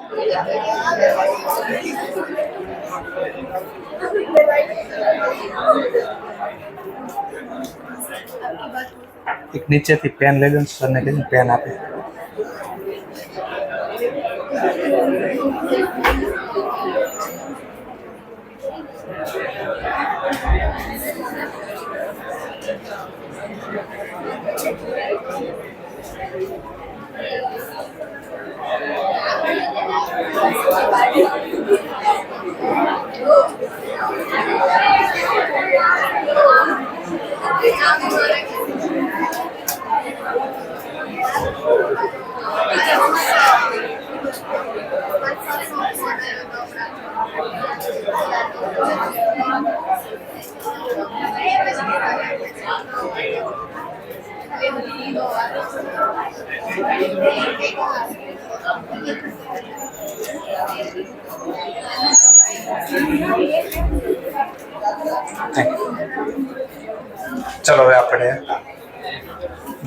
એક નીચેથી પેન લઈ લો, સરને કહીને પેન આપે. ચલો હવે આપણે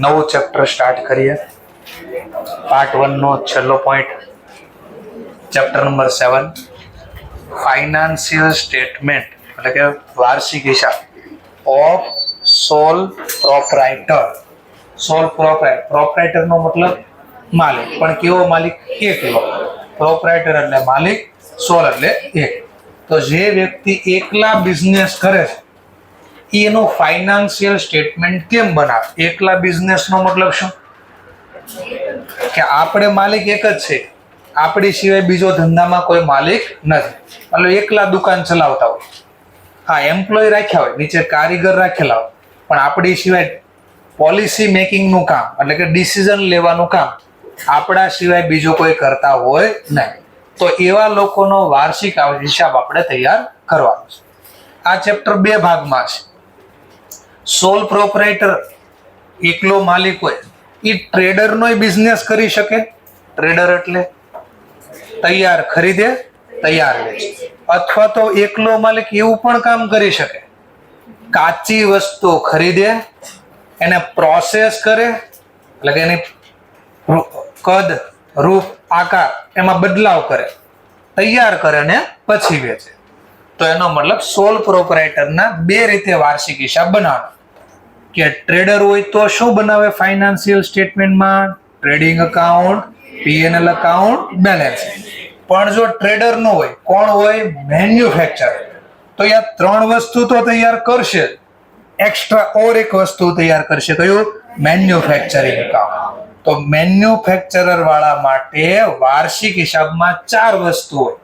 નવું ચેપ્ટર સ્ટાર્ટ કરીએ. પાર્ટ 1 નો છેલ્લો point, chapter number 7, financial statement એટલે કે વાર્ષિક હિસાબ of sole proprietor. Sole proprietor નો મતલબ માલિક, પણ કેવો માલિક? એકલો. પ્રોપ્રાઇટર એટલે માલિક, સોલ એટલે એક. તો જે વ્યક્તિ એકલા બિઝનેસ કરે છે એનો ફાઇનાન્શિયલ સ્ટેટમેન્ટ કેમ બનાવે? એકલા બિઝનેસ નો મતલબ શું? કે આપણે માલિક એક જ છે, આપણી સિવાય બીજો ધંધામાં કોઈ માલિક નથી. એટલે એકલા દુકાન ચલાવતા હોય, હા એમ્પ્લોય રાખ્યા હોય, નીચે કારીગર રાખેલા હોય, પણ આપણી સિવાય પોલિસી મેકિંગ નું કામ એટલે કે ડિસિઝન લેવાનું કામ આપણા સિવાય બીજો કોઈ કરતા હોય નહીં. તો એવા લોકોનો વાર્ષિક હિસાબ આપણે તૈયાર કરવાનો છે. આ ચેપ્ટર 2 ભાગમાં છે. સોલ પ્રોપ્રાઇટર એકલો માલિક હોય, એ ટ્રેડરનોય બિઝનેસ કરી શકે. ટ્રેડર એટલે તૈયાર ખરીદે, તૈયાર વેચે. અથવા તો એકલો માલિક એવું પણ કામ કરી શકે, કાચી વસ્તુ ખરીદે, એને પ્રોસેસ કરે એટલે કે એની કદ, રૂપ, આકાર એમાં બદલાવ કરે, તૈયાર કરે ને પછી વેચે. તો એનો મતલબ સોલ પ્રોપ્રાઇટરના 2 રીતે વાર્ષિક હિસાબ બનાવવાનો. કે ટ્રેડર હોય તો શું બનાવે ફાઇનાન્શિયલ સ્ટેટમેન્ટમાં? Trading account, P&L account, balance. પણ જો ટ્રેડર નો હોય, કોણ હોય? મેન્યુફેક્ચર. તો આ 3 વસ્તુ તો તૈયાર કરશે, એક્સ્ટ્રા ઓર એક વસ્તુ તૈયાર કરશે. કયું? Manufacturing account. તો મેન્યુફેક્ચરર વાળા માટે વાર્ષિક હિસાબમાં 4 વસ્તુ હોય.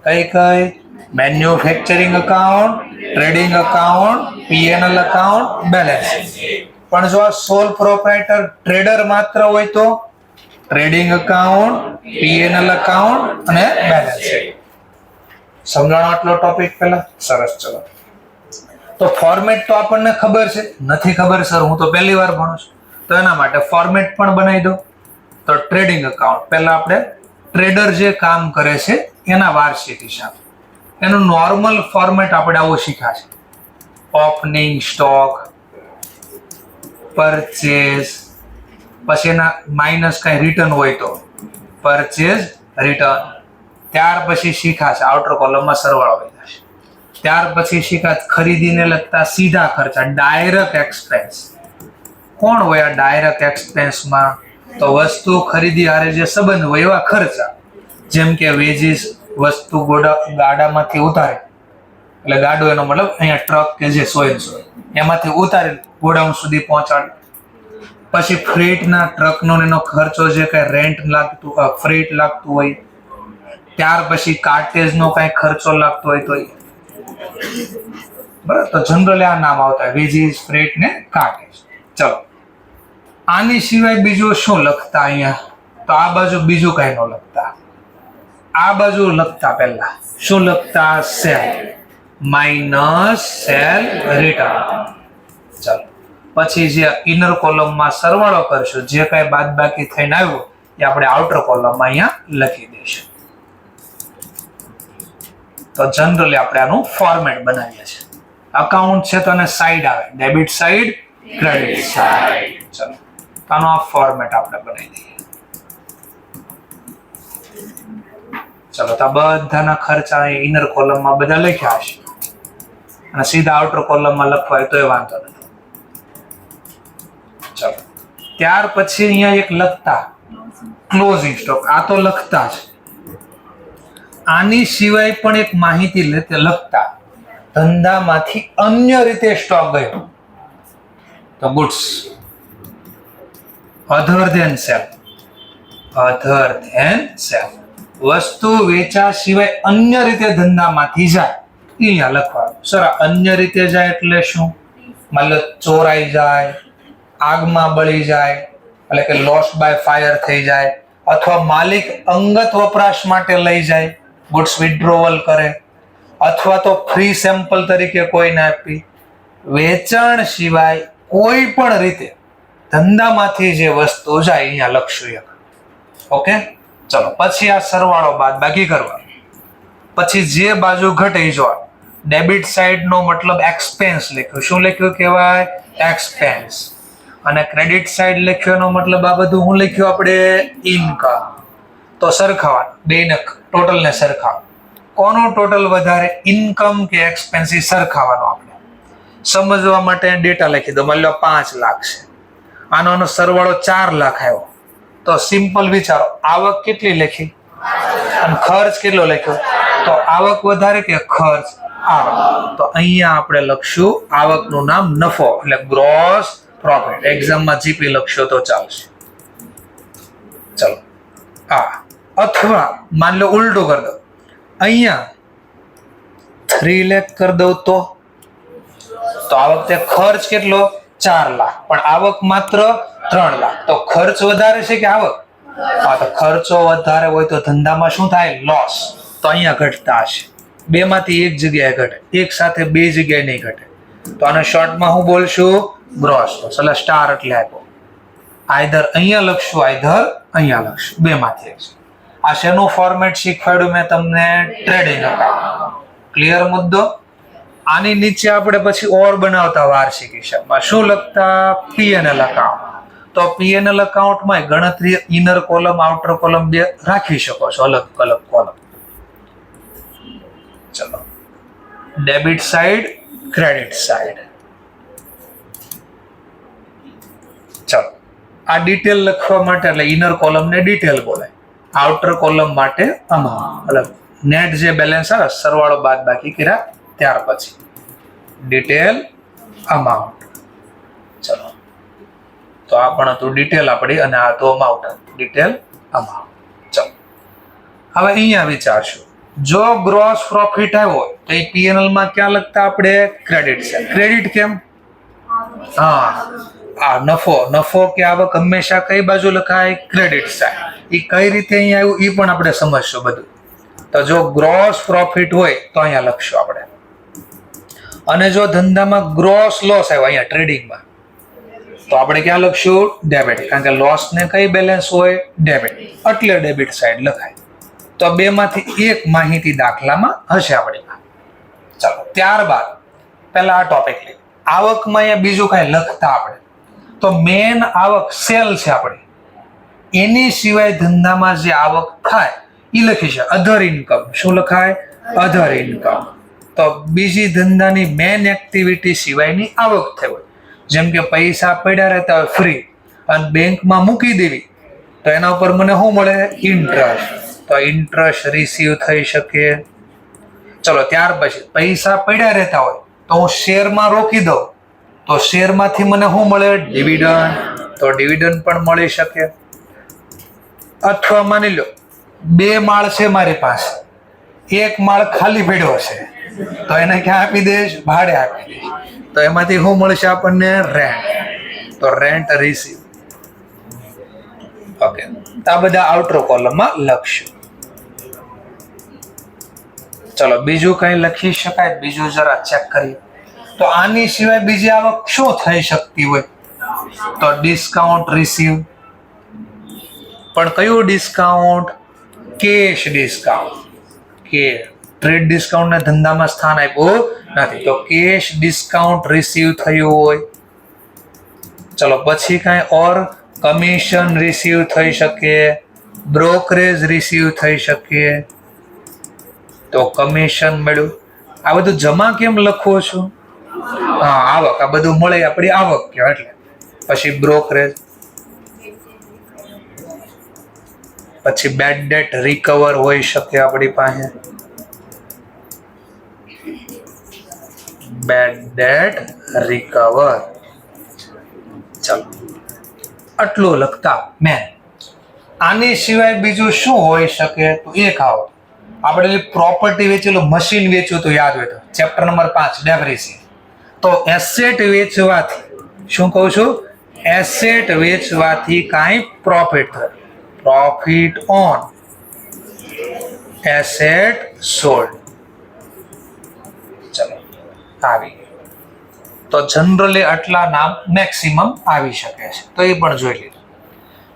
કઈ કઈ? Manufacturing account, trading account, P&L account, balance. પણ જો આ સોલ પ્રોપ્રાઇટર ટ્રેડર માત્ર હોય તો ટ્રેડિંગ એકાઉન્ટ, P&L એકાઉન્ટ અને બેલેન્સ. સમજાણો આટલો ટોપિક પહેલા? સરસ. ચલો, તો ફોર્મેટ તો આપણને ખબર છે. નથી ખબર સર? હું તો પહેલી વાર ભણું છું. તો એના માટે ફોર્મેટ પણ બનાવી દો. તો ટ્રેડિંગ એકાઉન્ટ પહેલા આપણે ટ્રેડર જે કામ કરે છે એના વાર્ષિક હિસાબ. એનું નોર્મલ ફોર્મેટ આપણે આવું શીખ્યા છે. ઓપનિંગ સ્ટોક, પરચેઝ, પછી એના માઇનસ કઈ રિટર્ન હોય તો પરચેઝ રિટર્ન. ત્યાર પછી શીખ્યા છે આઉટર કોલમમાં સરવાળો હોય છે. ત્યાર પછી શીખ્યા ખરીદીને લગતા સીધા ખર્ચા, ડાયરેક્ટ એક્સપેન્સ. કોણ હોય આ ડાયરેક્ટ એક્સપેન્સમાં? તો વસ્તુ ખરીદી હારે જે સંબંધ હોય એવા ખર્ચા. જેમ કે વેજીસ, વસ્તુ ગાડામાંથી ઉતારે એટલે ગાડો એનો મતલબ અહીંયા ટ્રક કે જે સો એમાંથી ઉતારી ગોડાઉન સુધી પહોંચાડે. પછી ફ્રેટના ટ્રકનો એનો ખર્ચો જે કઈ રેન્ટ લાગતું, ફ્રેટ લાગતું હોય. ત્યાર પછી કાર્ટેજનો કઈ ખર્ચો લાગતો હોય તો બરાબર. તો જનરલી આ નામ આવતા હોય, વેજીસ, ફ્રેટ ને કાર્ટેજ. ચલો, આની સિવાય બીજું શું લખતા અહીંયા? તો આ બાજુ બીજું કઈ ન લખતા. આ બાજુ લખતા પહેલા શું લખતા? Cell minus cell return. ચાલો, પછી જે ઇનર કોલમમાં સરવાળો કરશું, જે કઈ બાદબાકી થઈને આવ્યું એ આપણે આઉટર કોલમમાં અહીંયા લખી દઈશું. તો જનરલી આપણે આનું ફોર્મેટ બનાવીએ છીએ. અકાઉન્ટ છે તો આને સાઈડ આવે, ડેબિટ સાઈડ, ક્રેડિટ સાઈડ. ચલો, આનો આ ફોર્મેટ આપણે બનાવી દઈએ. ચલો તો આ બધાના ખર્ચા ઇનર કોલમમાં બધા લખ્યા હશે અને સીધા આઉટર કોલમમાં લખવા હોય તો એ વાંધો નથી. ચલો ત્યાર પછી અહીંયા એક લખતા ક્લોઝિંગ સ્ટોક, આ તો લખતા છે. આની સિવાય પણ એક માહિતી લખતા ધંધામાંથી અન્ય રીતે સ્ટોક ગયો તો goods other than sale, other than sale, વસ્તુ વેચા સિવાય અન્ય રીતે ધંધામાંથી જાય અહીંયા લખવાનું. સર અન્ય રીતે જાય એટલે શું? માની લો ચોરાઈ જાય, આગમાં બળી જાય એટલે કે લોસ બાય ફાયર થઈ જાય, અથવા માલિક અંગત વપરાશ માટે લઈ જાય, ગુડ્સ વિડ્રોવલ કરે, અથવા તો ફ્રી સેમ્પલ તરીકે કોઈને આપી. વેચાણ સિવાય કોઈ પણ રીતે ધંધામાંથી જે વસ્તુ જાય અહીંયા લખશું એક. ઓકે ચલો પછી આ સરવાળો બાદ બાકી કરવા. પછી જે બાજુ ઘટે એ જોવા. ડેબિટ સાઇડ નો મતલબ એક્સપેન્સ લખ્યું. શું લખ્યું કહેવાય? એક્સપેન્સ. અને ક્રેડિટ સાઇડ લખ્યો એનો મતલબ આ બધું હું લખ્યું આપણે ઇનકમ. તો સરખાવાનું, બેને ટોટલ ને સરખાવ. કોનો ટોટલ વધારે, ઇનકમ કે એક્સપેન્સ, એ સરખાવાનું. આપણે સમજવા માટે ડેટા લખી દો. માની લો 5 લાખ છે, આનો સરવાળો 4 લાખ આવ્યો તો સિમ્પલ વિચારો આવક કેટલી લખી અને ખર્ચ કેટલો લખ્યો, તો આવક વધારે કે ખર્ચ? આવક. તો અહીંયા આપણે લખશું આવકનું નામ નફો એટલે ગ્રોસ પ્રોફિટ. એક્ઝામમાં જીપી લખશો તો ચાલશે. ચલો અથવા માન લો ઉલટું કરી દો, અહીંયા 3 લાખ કરી દઉં તો આ વખતે ખર્ચ કેટલો? 4 લાખ, પણ આવક માત્ર 3 લાખ. તો ખર્ચ વધારે છે કે આવક? તો ખર્ચો વધારે હોય તો ધંધામાં શું થાય? લોસ. તો અહીંયા ઘટતા હશે. બે માંથી એક જગ્યાએ ઘટે, એક સાથે બે જગ્યાએ નહીં ઘટે. તો આને શોર્ટમાં હું બોલશું ગ્રોસ. એટલે સ્ટાર એટલે આપ્યો. આઈધર અહીંયા લખશું, આઈધર અહીંયા લખશું, બે માંથી એક. આ શેનું ફોર્મેટ શીખવાડ્યું મેં તમને? Trading account. ક્લિયર મુદ્દો? આની નીચે આપણે પછી ઓર બનાવતા વાર્ષિક હિસાબમાં શું લખતા? P&L account. તો પીએનએલ અકાઉન્ટમાં ગણતરી ઇનર કોલમ આઉટર કોલમ બે રાખી શકો છો, અલગ અલગ કોલમ. ચલો ડેબિટ સાઈડ, ક્રેડિટ સાઈડ. ચલો આ ડિટેલ લખવા માટે એટલે ઇનર કોલમ ને ડિટેલ બોલાય, આઉટર કોલમ માટે અમાઉન્ટ. એટલે નેટ જે બેલેન્સ આવે સરવાળો બાદ બાકી કર્યા ત્યાર પછી ડિટેલ અમાઉન્ટ. ચલો તો આ પણ હતું ડિટેલ આપણી અને આ તો અમાઉન્ટ હતું, ડિટેલ અમાઉન્ટ. ચલો હવે અહીંયા વિચારશું, જો ગ્રોસ પ્રોફિટ આવ્યો હોય તો એ પીએનએલ માં ક્યાં લખતા આપણે? Credit side. ક્રેડિટ કેમ? આ નફો કે આવક હંમેશા કઈ બાજુ લખાય? Credit side. એ કઈ રીતે અહીંયા આવ્યું એ પણ આપણે સમજશું બધું. તો જો ગ્રોસ પ્રોફિટ હોય તો અહીંયા લખશું આપણે. અને જો ધંધામાં ગ્રોસ લોસ આવ્યો અહીંયા ટ્રેડિંગમાં તો આપણે ક્યાં લખશું? ડેબિટ. કારણ કે લોસ ને કઈ બેલેન્સ હોય? ડેબિટ. એટલે ડેબિટ સાઈડ લખાય. તો બે માંથી એક માહિતી દાખલામાં હશે આપણી પાસે. ચાલો ત્યારબાદ પહેલા આ ટોપિક લઈએ. આવકમાં અહીંયા બીજું કઈ લખતા આપણે તો મેન આવક સેલ છે આપણી, એની સિવાય ધંધામાં જે આવક થાય એ લખી છે અધર ઇન્કમ. શું લખાય? અધર ઇન્કમ. તો બીજી ધંધાની મેન એક્ટિવિટી સિવાયની આવક થઈ હોય, જેમ કે પૈસા પડ્યા રહેતા હોય ફ્રી અને બેંકમાં મૂકી દેવી તો એના ઉપર મને શું મળે? ઇન્ટરેસ્ટ. તો ઇન્ટરેસ્ટ રિસીવ થઈ શકે. ચલો ત્યાર પછી પૈસા પડ્યા રહેતા હોય તો હું શેરમાં રોકી દઉં તો શેરમાંથી મને શું મળે? ડિવિડન્ડ. તો ડિવિડન્ડ પણ મળી શકે. અથવા માની લો 2 માળ છે મારી પાસે, એક માળ ખાલી પડ્યો છે તો એને ક્યાં આપી દઈશ? ભાડે આપી દઈશ. તો એમાંથી શું મળશે આપણને? રેન્ટ. તો રેન્ટ રિસીવ. ઓકે આ બધા આઉટર કોલમમાં લખશું. ચલો બીજું કઈ લખી શકાય? બીજું જરા ચેક કરીએ. તો આની સિવાય બીજી આવક શું થઈ શકતી હોય? તો ડિસ્કાઉન્ટ રિસીવ. પણ કયું ડિસ્કાઉન્ટ? Cash discount. કે ટ્રેડ ડિસ્કાઉન્ટ ને ધંધામાં સ્થાન આપ્યું નથી, તો કેશ ડિસ્કાઉન્ટ રિસીવ થયું હોય. ચલો પછી કઈ ઓર? કમિશન રિસીવ થઈ શકે, બ્રોકરેજ રિસીવ થઈ શકે. તો કમિશન મળ્યું. આ બધું જમા કેમ લખો છો? હા, આવક. આ બધું મળે આપણી આવક કહેવાય. એટલે પછી બ્રોકરેજ, પછી બેડ ડેટ રિકવર હોઈ શકે આપણી પાસે, બેડ ડેટ રિકવર. ચાલો, આટલું લખતા મેન. આની સિવાય બીજું શું હોઈ શકે? તો એક આવો, આપણે પ્રોપર્ટી વેચેલું, મશીન વેચ્યું તો યાદ હોય તો ચેપ્ટર નંબર 5 ડેપ્રિસિએશન. તો એસેટ વેચવાથી, શું કહું છું? એસેટ વેચવાથી કાંઈ પ્રોફિટ થાય. Profit on asset sold. ચલો, આવી. તો જનરલી આટલા નામ મેક્સિમમ આવી શકે છે, તો એ પણ જોઈ લીધું.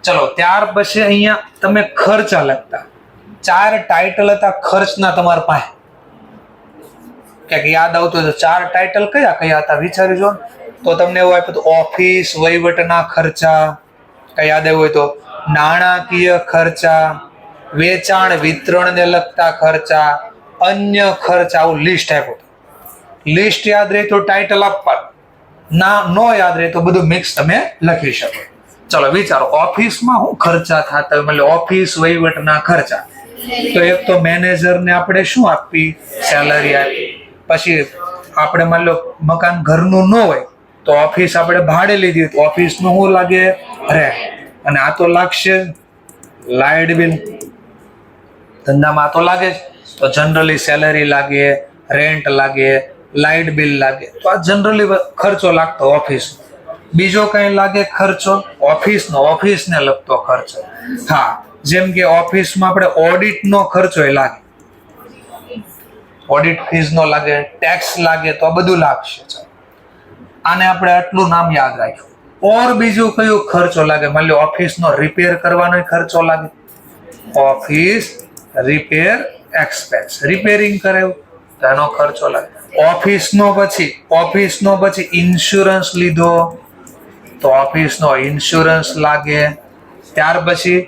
ચલો, ત્યાર પછી અહીંયા તમે ખર્ચા લખતા. 4 ટાઇટલ હતા ખર્ચના તમારા પાસે. ક્યાંક યાદ આવતું હોય તો 4 ટાઇટલ કયા કયા હતા વિચારી જો. તો તમને એવું આપ્યું હતું ઓફિસ વહીવટના ખર્ચા, કઈ યાદ આવ્યું હોય તો નાણાકીય ખર્ચા, વેચાણ વિતરણને લગતા ખર્ચા, અન્ય ખર્ચા, આવું લિસ્ટ આપ્યું. લિસ્ટ યાદ રહે તો ટાઇટલ આપવાનું, ના નો યાદ રહે તો બધું મિક્સ તમે લખી શકો. ચલો વિચારો, ઓફિસમાં શું ખર્ચા થતા હોય? એટલે ઓફિસ વહીવટના ખર્ચા. તો એક તો મેનેજરને આપણે શું આપી? સેલરી આપી. પછી આપણે માની લો મકાન ઘરનું ન હોય તો ઓફિસ આપણે ભાડે લીધી તો ઓફિસનું શું લાગે? રેન્ટ. અને આ તો લાગશે લાઇટ બિલ. ધંધામાં તો લાગે જ. તો જનરલી સેલરી લાગે, રેન્ટ લાગે, લાઇટ બિલ લાગે. તો આ જનરલી ખર્ચો લાગતો ઓફિસ. બીજો કઈ લાગે ખર્ચો? ઓફિસને લગતો ખર્ચો. હા, જેમ કે ઓફિસમાં આપણે ઓડિટનો ખર્ચો એ લાગે, ઓડિટ ફીસ નો લાગે, ટેક્સ લાગે, તો આ બધું લાગશે. આને આપણે આટલું નામ યાદ રાખ્યું. ઓર બીજું કયું ખર્ચો લાગે? માની લો ઓફિસનો રિપેર કરવાનો ખર્ચો લાગે, ઓફિસ રિપેર એક્સપેન્સ. રિપેરિંગ કરે તો એનો ખર્ચો લાગે. ઓફિસનો પછી ઇન્સ્યોરન્સ લીધો તો ઓફિસનો ઇન્સ્યોરન્સ લાગે. ત્યાર પછી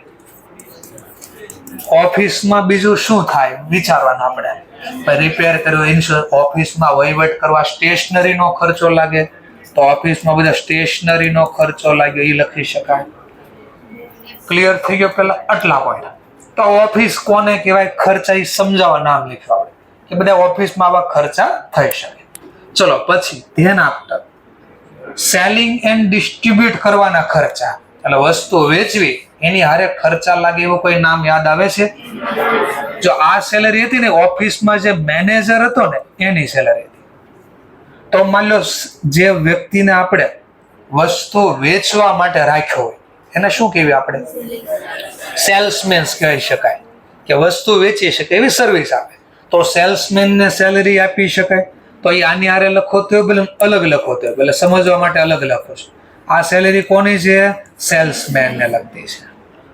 ઓફિસમાં બીજું શું થાય વિચારવાનું આપણે. રિપેર કર્યો, ઇન્સ્યોરન્સ. ઓફિસમાં વહીવટ કરવા સ્ટેશનરીનો ખર્ચો લાગે તો ઓફિસમાં બધા સ્ટેશનરીનો ખર્ચો લાગ્યો, એ લખી શકાય. ક્લિયર થઈ ગયો? પેલા આટલા પોઈન્ટ. તો ઓફિસ કોને કહેવાય? ખર્ચા એ સમજાવવા નામ લખવા આવડે કે બધા ઓફિસમાં આવા ખર્ચા થઈ શકે. ચલો પછી ધ્યાન આપતા, સેલિંગ એન્ડ ડિસ્ટ્રીબ્યુટ કરવાના ખર્ચા, એટલે વસ્તુ વેચવી એની હારે ખર્ચા લાગે એવું કોઈ નામ યાદ આવે છે? જો આ સેલરી હતી ને ઓફિસમાં જે મેનેજર હતો ને એની સેલરી હતી. તો માની લો જે વ્યક્તિને આપણે વસ્તુ વેચવા માટે રાખ્યો હોય એને શું કહેવાય? આપણે સેલ્સમેન કહી શકાય, કે વસ્તુ વેચી શકે એવી સર્વિસ આપે. તો સેલ્સમેનને સેલરી આપી શકાય. તો એ આની હારે લખો તો અલગ લખો તો એટલે સમજવા માટે અલગ લખો છો. આ સેલરી કોની છે? સેલ્સમેનને લગતી છે.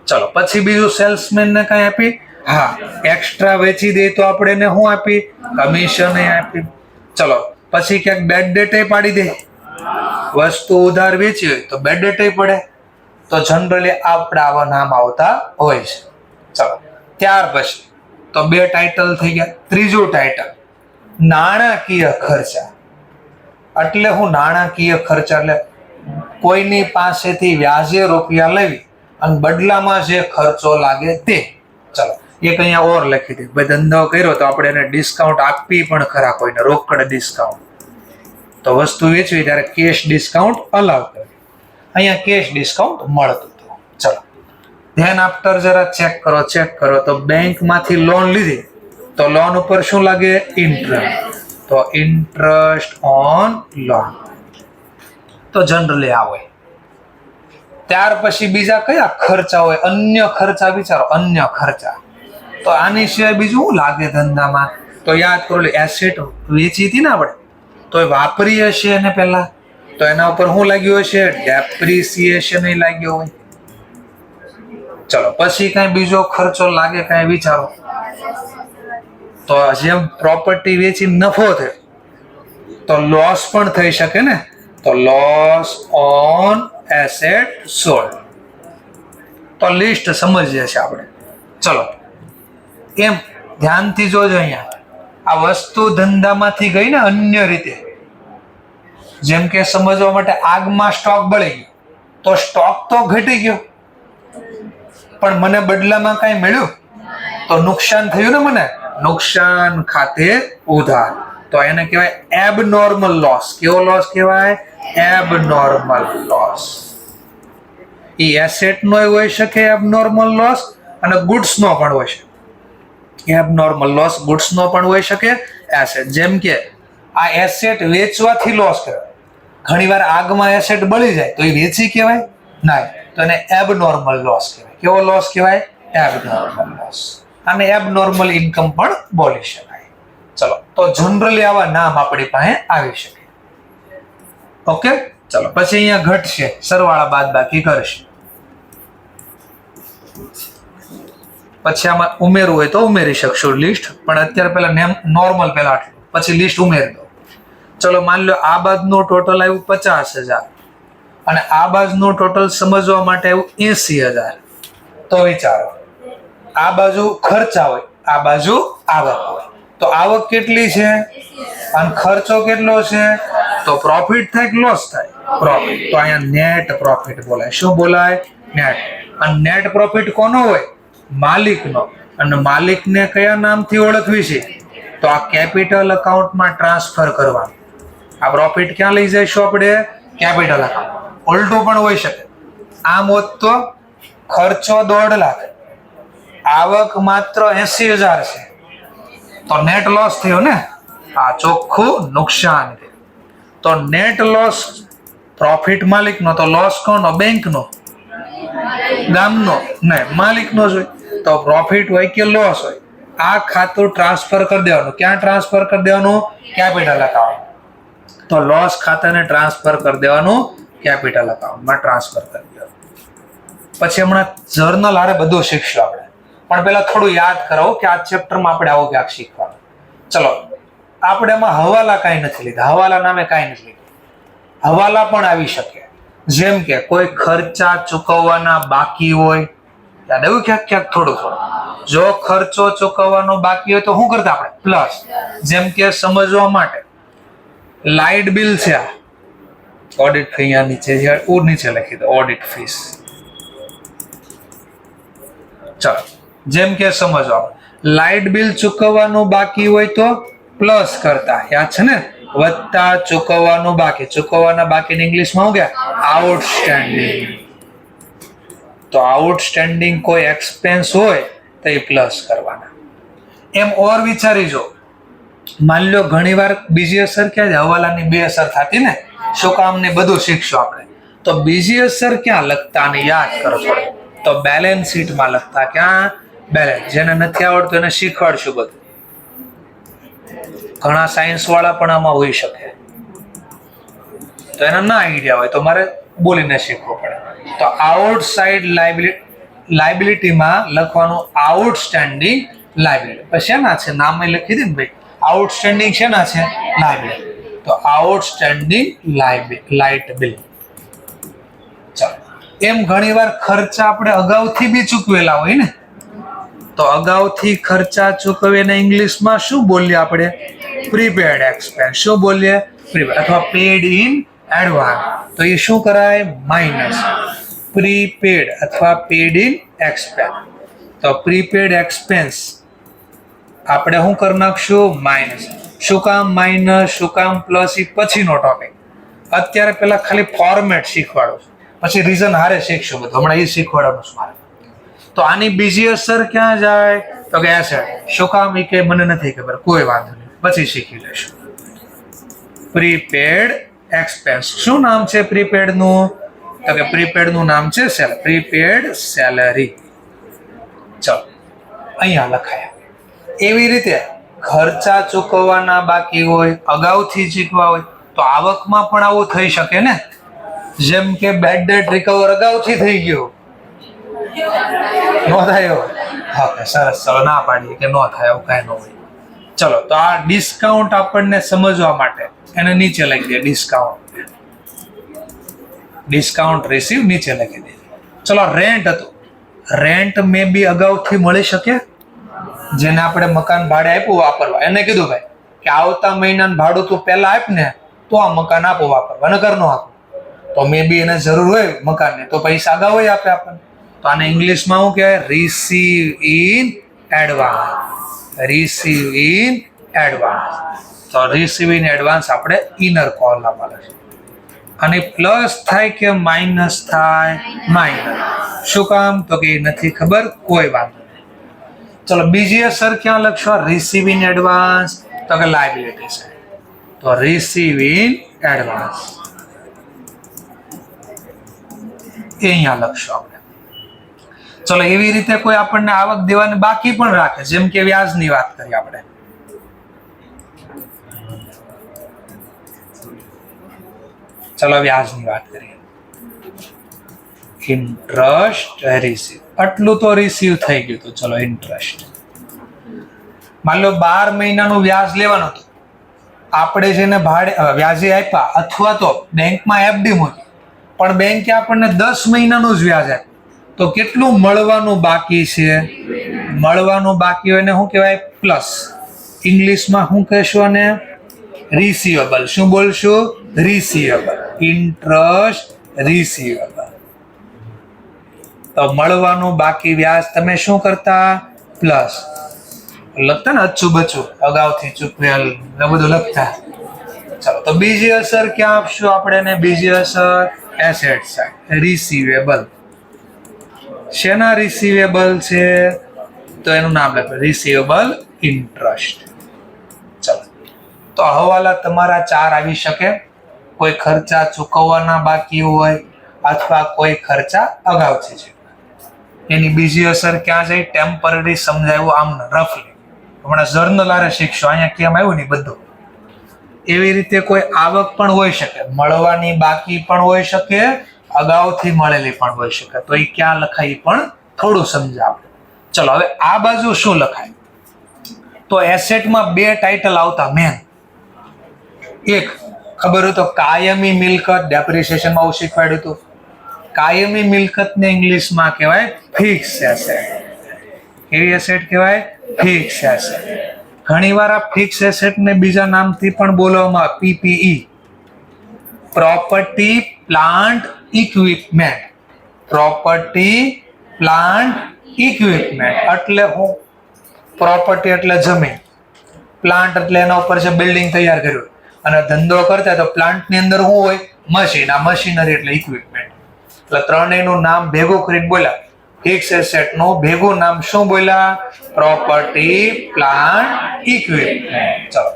ચલો પછી બીજું સેલ્સમેનને કઈ આપી? હા, એક્સ્ટ્રા વેચી દે તો આપણે એને શું આપી? કમિશન આપી. ચલો પછી ક્યાંક બેડ ડેટ પાડી દે, વસ્તુ ઉધાર વેચી હોય તો બેડ ડેટ પડે. તો જનરલી આપણે આવા નામ આવતા હોય છે. ચલો ત્યાર પછી તો 2 ટાઇટલ થઈ ગયા. ત્રીજું ટાઇટલ નાણાકીય ખર્ચા. એટલે હું નાણાકીય ખર્ચા એટલે કોઈની પાસેથી વ્યાજે રૂપિયા લેવી અને બદલામાં જે ખર્ચો લાગે તે. ચલો એક અહીંયા ઓર લખી દે, ભાઈ ધંધો કર્યો તો આપણે એને ડિસ્કાઉન્ટ આપવી પણ ખરા, કોઈને રોકડ ડિસ્કાઉન્ટ. તો વસ્તુ વેચવી ત્યારે કેશ ડિસ્કાઉન્ટ અલાવ કરે, અહીંયા કેશ ડિસ્કાઉન્ટ મળતું હતું. ચલો ધ્યાન આફ્ટર જરા ચેક કરો તો બેંકમાંથી લોન લીધી તો લોન ઉપર શું લાગે? ઇન્ટરેસ્ટ. તો ઇન્ટરેસ્ટ ઓન લોન. તો જનરલી આ હોય. ત્યાર પછી બીજા કયા ખર્ચા હોય? અન્ય ખર્ચા. વિચારો, અન્ય ખર્ચા. તો આની સિવાય બીજું શું લાગે ધંધામાં? તો યાદ કરો, એસેટ વેચી હતી ને આપણે, તો એ વાપરી હશે એને પહેલા, તો એના ઉપર શું લાગ્યું હશે? ડેપ્રિસિએશન લાગ્યો હોય. ચલો પછી કઈ બીજો ખર્ચો લાગે કઈ વિચારો. તો જેમ પ્રોપર્ટી વેચી નફો થયો તો લોસ પણ થઈ શકે ને, તો લોસ ઓન એસેટ સોલ્ડ. તો લિસ્ટ સમજીએ છીએ આપણે. ચલો એમ ધ્યાનથી જોજો. અહીંયા આ વસ્તુ ધંધામાંથી ગઈ ને અન્ય રીતે, જેમ કે સમજવા માટે આગમાં સ્ટોક બળી ગયો તો સ્ટોક તો ઘટી ગયો, પણ મને બદલામાં કઈ મળ્યું તો નુકસાન થયું ને, મને નુકસાન ખાતે ઉધાર. તો એને કહેવાય એબનોર્મલ લોસ. કેવો લોસ કહેવાય? Abnormal loss. એ એસેટ નો હોઈ શકે એબનોર્મલ લોસ, અને ગુડ્સ નો પણ હોઈ શકે. એબનોર્મલ લોસ ગુડ્સ નો પણ હોઈ શકે, એસેટ. જેમ કે આ એસેટ વેચવાથી લોસ કહેવાય. ઘણીવાર આગમાં એસેટ બળી જાય તો એ વેચી કહેવાય? ના, તો એને એબનોર્મલ લોસ કહેવાય. કેવો લોસ કહેવાય? Abnormal loss. અને એબનોર્મલ ઇન્કમ પણ બોલી શકાય. ચલો, તો જનરલી આવા નામ આપણી પાસે આવી શકે. ઓકે, ચલો પછી અહીંયા ઘટશે, સરવાળા બાદબાકી કરશે. પછી આમાં ઉમેરવું હોય તો ઉમેરી શકશું લિસ્ટ, પણ અત્યારે પહેલા નોર્મલ પહેલા આટલું, પછી લિસ્ટ ઉમેરી દો. ચલો માની લો આ બાજુનું ટોટલ આવ્યું 50,000 અને આ બાજુનું ટોટલ સમજવા માટે આવ્યું 80,000. તો વિચારો, આ બાજુ ખર્ચા હોય, આ બાજુ આવક હોય, તો આવક કેટલી છે અને ખર્ચો કેટલો છે? તો પ્રોફિટ થાય કે લોસ થાય? પ્રોફિટ. તો અહીંયા નેટ પ્રોફિટ બોલાય. શું બોલાય? નેટ. અને નેટ પ્રોફિટ કોનો હોય? માલિકનો. અને માલિકને કયા નામથી ઓળખવી છે? તો આ કેપિટલ અકાઉન્ટમાં ટ્રાન્સફર કરવાનું. આ પ્રોફિટ ક્યાં લઈ જઈશું આપણે? Capital account. ઉલટું પણ હોઈ શકે. આમ હોત તો ખર્ચો 1.5 લાખ, આવક માત્ર 80,000 છે, તો નેટ લોસ થયો ને, આ ચોખ્ખું નુકસાન. તો નેટ લોસ પ્રોફિટ માલિકનો, તો લોસ કોનો? બેંકનો, ગામનો નહીં, માલિકનો જ હોય. તો પ્રોફિટ હોય કે લોસ હોય, આ ખાતું ટ્રાન્સફર કરી દેવાનું. ક્યાં ટ્રાન્સફર કરી દેવાનું? Capital account. તો લોસ ખાતાને ટ્રાન્સફર કરી દેવાનું, કેપિટલ અકાઉન્ટમાં ટ્રાન્સફર કરી દેવાનું. પછી હમણાં જર્નલ હારે બધું શીખશું આપણે, પણ પહેલા થોડું યાદ કરાવો કે આ ચેપ્ટરમાં આપણે આવું ક્યાંક શીખવાનું. ચલો, આપણે એમાં હવાલા કાંઈ નથી લીધા, હવાલા નામે કાંઈ નથી લીધું. હવાલા પણ આવી શકે, જેમ કે કોઈ ખર્ચા ચૂકવવાના બાકી હોય, યાદ આવ્યું ક્યાંક થોડું. જો ખર્ચો ચૂકવવાનો બાકી હોય તો શું કરતા આપણે? પ્લસ. જેમ કે સમજવા માટે લાઇટ બિલ છે, ઓડિટ ફી અહીંયા નીચે લખી દો, ઓડિટ ફીસ. ચાલો, જેમ કે સમજવા લાઇટ બિલ ચૂકવવાનું બાકી હોય તો પ્લસ કરતા, યાદ છે ને? વત્તા ચૂકવવાનું બાકી. ચૂકવવાના બાકીની ઇંગ્લિશમાં શું ગયા? આઉટસ્ટેન્ડિંગ. તો આઉટસ્ટેન્ડિંગ કોઈ એક્સપેન્સ હોય તો એ પ્લસ કરવાના. એમ ઓર વિચારી જો, માની લો ઘણીવાર બીજી અસર ક્યાં છે? હવાલાની 2 અસર થતી ને, શું કામ ને બધું શીખશું આપણે. તો બીજી અસર ક્યાં લખતા અને યાદ કરો થોડું. તો બેલેન્સ શીટમાં લખતા. ક્યાં? બેલેન્સ. જેને નથી આવડતું એને શીખવાડશું બધું. ઘણા સાયન્સ વાળા પણ આમાં હોઈ શકે, તો એના ના આઈડિયા હોય તો મારે બોલીને શીખવું પડે. તો આઉટસાઇડ લાયબિલિટીમાં લખવાનું આઉટસ્ટેન્ડિંગ લાયબિલિટી. પછી શેના છે? નામે લખી દે ને ભાઈ, આઉટસ્ટેન્ડિંગ શેના છે? લાયબિલિટી. તો આઉટસ્ટેન્ડિંગ લાઇટ બિલ. ચાલો, એમ ઘણીવાર ખર્ચા આપણે અગાઉથી બી ચૂકવેલા હોય ને, તો અગાઉથી ખર્ચા ચૂકવીને ઇંગ્લિશમાં શું બોલીએ આપણે? Prepaid expense. શું બોલીએ? પ્રીપેડ. અથવા પેડ ઇન એડવાન્સ. તો એ શું કરાય? માઇનસ. પ્રીપેડ અથવા પેડ ઇન એક્સપેન્સ. તો પ્રીપેડ એક્સપેન્સ આપણે શું કરી નાખશું? માઇનસ. શું કામ માઇનસ? શું કામ પ્લસ? એ પછીનો ટોપિક. અત્યારે પેલા ખાલી ફોર્મેટ શીખવાડું છું, પછી રીઝન હારે શીખશું બધું. હમણાં એ શીખવાડવાનું છે મારે. તો આની બીજી અસર ક્યાં જાય? તો કે એસેટ. શું કામ? એ કે મને નથી ખબર, કોઈ વાંધો નહીં, પછી શીખી લેશું. Prepaid expense. શું નામ છે પ્રીપેડ નું? તો કે પ્રીપેડ નું નામ છે સેલરી. Prepaid salary. ચલો, અહીંયા લખાયા. એવી રીતે ખર્ચા ચૂકવવાના બાકી હોય, અગાઉથી ચૂકવા હોય, તો આવકમાં પણ આવું થઈ શકે ને. જેમ કે બેડ ડેટ રિકવર અગાઉથી થઈ ગયો, નો થાય. હા, સરસ. ચલો, ના પાડીએ કે નો થાય, એવું કાંઈ ન હોય. ચલો, તો આ ડિસ્કાઉન્ટ આપણને સમજવા માટે એને નીચે લખી દે. ડિસ્કાઉન્ટ રિસીવ નીચે લખી દે. ચલો, રેન્ટ હતું. રેન્ટ મે બી અગાઉથી મળી શકે? જેને આપણે મકાન ભાડે આપ્યું વાપરવા, એને કીધું ભાઈ કે આવતા મહિનાનું ભાડું તું પહેલા આપ ને તો આ મકાન આપો વાપરવા, નકર નો આપો. તો મે બી એને જરૂર હોય મકાનની તો પૈસા અગાઉ આપે આપણને. તો આને ઇંગ્લિશમાં શું કહેવાય? Receive in advance. Receive in advance. તો રિસીવ ઇન એડવાન્સ આપણે ઇનર કોલમમાં લખીએ. અને પ્લસ થાય કે માઇનસ થાય? માઇનસ. શું કામ? તો કે નથી ખબર, કોઈ વાંધો નહીં. ચલો બીજી અસર ક્યાં લખશો? રિસીવ ઇન એડવાન્સ, તો કે લાયબિલિટી છે. તો રિસીવ ઇન એડવાન્સ એ અહીંયા લખશો આપણે. ચલો એવી રીતે કોઈ આપણને આવક દેવાની બાકી પણ રાખે, જેમ કે વ્યાજની વાત કરીએ આપણે. ચલો વ્યાજની વાત કરીએ. ઇન્ટરેસ્ટ રિસીવ, આટલું તો રિસીવ થઈ ગયું. તો ચલો ઇન્ટરેસ્ટ, માન લો 12 મહિનાનું વ્યાજ લેવાનું હતું, આપણે જેને ભાડે વ્યાજે આપ્યા અથવા તો બેંકમાં એફડી મૂકી, પણ બેંકે આપણને 10 મહિનાનું જ વ્યાજ આપ્યું, તો કેટલું મળવાનું બાકી છે? મળવાનું બાકી હોય ને શું કહેવાય? પ્લસ. ઇંગ્લિશમાં શું કહેશું? અને રિસીવેબલ. શું બોલશું? રિસીવેબલ. Interest receivable. તો મળવાનું બાકી વ્યાજ તમે શું કરતા? પ્લસ લખતા ને, અચું બચું અગાઉથી ચૂકવેલ એ બધું લખતા. ચાલો તો બીજી અસર ક્યાં આપશું આપણે? બીજી અસર એસેટ સાઇડ, રિસીવેબલ. શેના રિસીવેબલ છે? તો એનું નામ લખો, રિસીવેબલ ઇન્ટરેસ્ટ. ચાલો તો હવાલા તમારા 4 આવી શકે. કોઈ ખર્ચા ચૂકવવાના બાકી હોય અથવા કોઈ ખર્ચા અગાઉથી છે. એની બીજી અસર ક્યાં જાય? ટેમ્પરરી સમજાવ્યું આમ રફલી, હમણાં જર્નલારે શીખશો, અહીંયા કેમ આવ્યું ને બધું. એવી રીતે કોઈ આવક પણ હોઈ શકે, મળવાની બાકી પણ હોઈ શકે, અગાઉથી મળેલી પણ હોઈ શકે. તો એ ક્યાં લખાય પણ થોડું સમજાવ. ચલો હવે આ બાજુ શું લખાય? તો એસેટમાં 2 ટાઇટલ આવતા મેન. એક ખબર હોય તો કાયમી મિલકત, ડેપ્રિસિએશનમાં શીખવાડ્યું હતું. કાયમી મિલકતને ઇંગ્લિશમાં કહેવાય ફિક્સ એસેટ. કેવી એસેટ કહેવાય? Fix asset. ઘણીવાર આ ફિક્સ એસેટને બીજા નામથી પણ બોલવામાં આવે, PPE, property plant equipment. Property plant equipment એટલે હું? પ્રોપર્ટી એટલે જમીન, પ્લાન્ટ એટલે એના ઉપર જે બિલ્ડિંગ તૈયાર કર્યું, અને ધંધો કરતા તો પ્લાન્ટની અંદર શું હોય? મશીન. આ મશીનરી એટલે ઇક્વિપમેન્ટ. એટલે ત્રણેયનું નામ ભેગું કરીને બોલ્યા. ફિક્સ એસેટ નું ભેગું નામ શું બોલ્યા? Property plant equipment. ચલો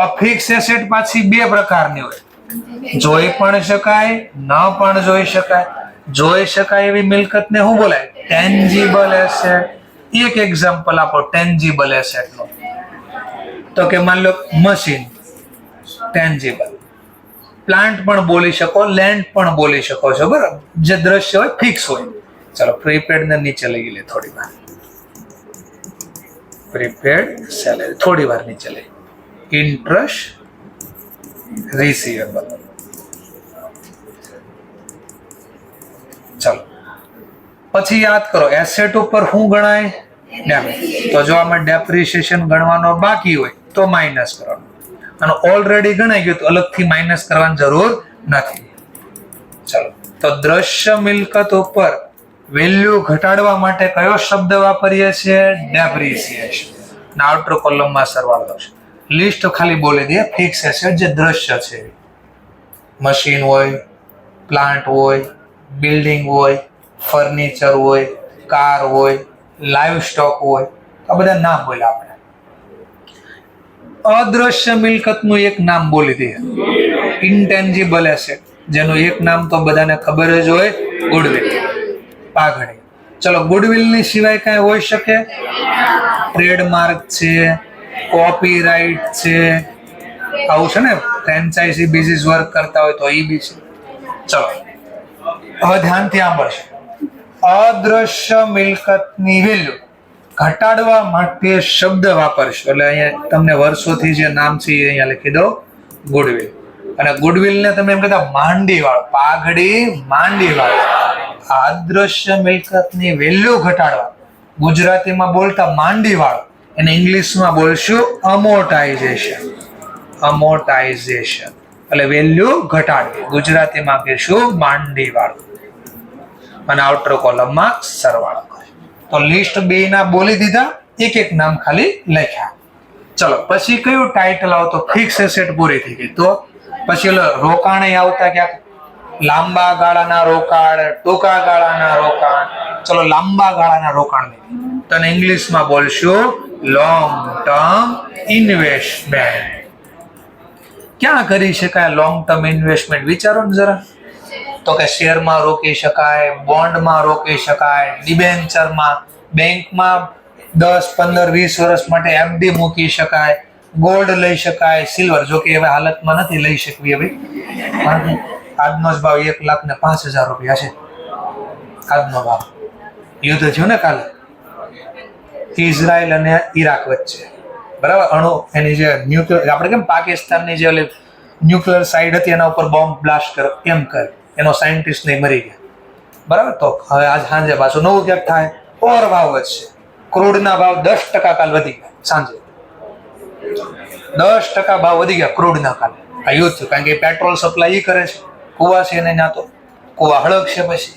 આ ફિક્સ એસેટ પાછી 2 પ્રકારની હોય, જોઈ પણ શકાય, ન પણ જોઈ શકાય. જોઈ શકાય એવી મિલકતને શું બોલાય? Tangible asset. એક એક્ઝામ્પલ આપો ટેન્જીબલ એસેટ નો. તો કે માન લો મશીન ટેન્જીબલ, પ્લાન્ટ પણ બોલી શકો, લેન્ડ પણ બોલી શકો છો, બરાબર? જે દ્રશ્ય હોય ફિક્સ હોય. ચલો પ્રીપેડ ને નીચે લઈ લે થોડી વાર. પ્રીપેડ સેલેરી થોડી વાર નીચે લઈ. Interest receivable. ચલો પછી યાદ કરો એસેટ ઉપર શું ગણાય? તો જો આમાં ડેપ્રિસિએશન ગણવાનો બાકી હોય તો માઇનસ કરવાનું, અને ઓલરેડી ગણાઈ ગયું તો અલગથી માઇનસ કરવાની જરૂર નથી. ચલો તો દ્રશ્ય મિલકત ઉપર વેલ્યુ ઘટાડવા માટે કયો શબ્દ વાપરીએ છીએ? ડેપ્રિસિએશન. ના આઉટર કોલમમાં સરવાળો થશે. લિસ્ટ ખાલી બોલી દે. ફિક્સ એસેટ જે દ્રશ્ય છે, મશીન હોય, પ્લાન્ટ હોય, બિલ્ડિંગ હોય, ફર્નિચર હોય, કાર હોય, લાઈવ સ્ટોક હોય, આ બધા નામ બોલ્યા આપણે. અદ્રશ્ય મિલકતનું એક નામ બોલી દઈએ, ઇન્ટેન્જિબલ એસેટ, જેનું એક નામ તો બધાને ખબર જ હોય, ગુડવિલ, પાઘડી. ચલો ગુડવિલ ની સિવાય કઈ હોઈ શકે? ટ્રેડમાર્ક છે, કોપીરાઇટ છે, આવું છે ને, ફ્રેન્ચાઇઝી બિઝનેસ વર્ક કરતા હોય તો એ બી છે. ચલો હવે ધ્યાનથી સાંભળશે. અદ્રશ્ય મિલકતની વેલ્યુ ઘટાડવા માટે શબ્દ વાપરશો, એટલે અહીંયા તમને વર્ષોથી જે નામ છે એ અહીંયા લખી દો, ગુડવિલ. અને ગુડવિલ ને તમે એમ કહેતા માંડી વાળો, પાઘડી માંડી વાળો. અદ્રશ્ય મિલકતની વેલ્યુ ઘટાડવા ગુજરાતીમાં બોલતા માંડી વાળો, એને ઇંગ્લિશમાં બોલશું અમોર્ટાઇઝેશન. અમોર્ટાઇઝેશન એટલે વેલ્યુ ઘટાડવી. ગુજરાતીમાં કહીશું માંડી વાળું. અને આઉટર કોલમમાં સરવાળો કરે. તો લિસ્ટ 2 ના બોલી દીધા, એક નામ ખાલી લખ્યા. ચલો પછી કયું ટાઇટલ આવતો? ફિક્સ એસેટ પૂરી થઈ ગઈ. તો પછી રોકાણે આવતા ક્યાંક લાંબા ગાળાના રોકાણ, ટૂંકા ગાળાના રોકાણ. ચલો લાંબા ગાળાના રોકાણ તો ઇંગ્લિશમાં બોલશું લોંગ ટર્મ ઇન્વેસ્ટમેન્ટ. ક્યાં કરી શકાય લોંગ ટર્મ ઇન્વેસ્ટમેન્ટ? વિચારો ને જરા. તો કે શેરમાં રોકી શકાય, બોન્ડમાં રોકી શકાય, ડિબેન્ચરમાં, બેંકમાં 10, 15, 20 વર્ષ માટે એફડી મૂકી શકાય, ગોલ્ડ લઈ શકાય, સિલ્વર. જો કે હવે હાલતમાં નથી લઈ શકવી હવે, આજનો જ ભાવ 1,05,000 રૂપિયા છે. આજનો ભાવ. યુદ્ધ થયું ને કાલે ઇઝરાયલ અને ઈરાક વચ્ચે, બરાબર. અણુ એની જે ન્યુક્લિયર, આપણે કેમ પાકિસ્તાનની જે ન્યુક્લિયર સાઇડ હતી એના ઉપર બોમ્બ બ્લાસ્ટ કર્યો, એમ કરે એનો સાયન્ટિસ્ટ નહીં મરી ગયા, બરાબર. તો હવે આજ સાંજે પાછું નવું ક્યાંક થાય, ઓર ભાવ વધશે. ક્રૂડના ભાવ 10% કાલ વધી ગયા. સાંજે 10% ભાવ વધી ગયા ક્રૂડના કાલે. આ યુદ્ધ થયું, કારણ કે પેટ્રોલ સપ્લાય કરે છે, કુવા છે એને ના તો કુવા હળગશે પછી.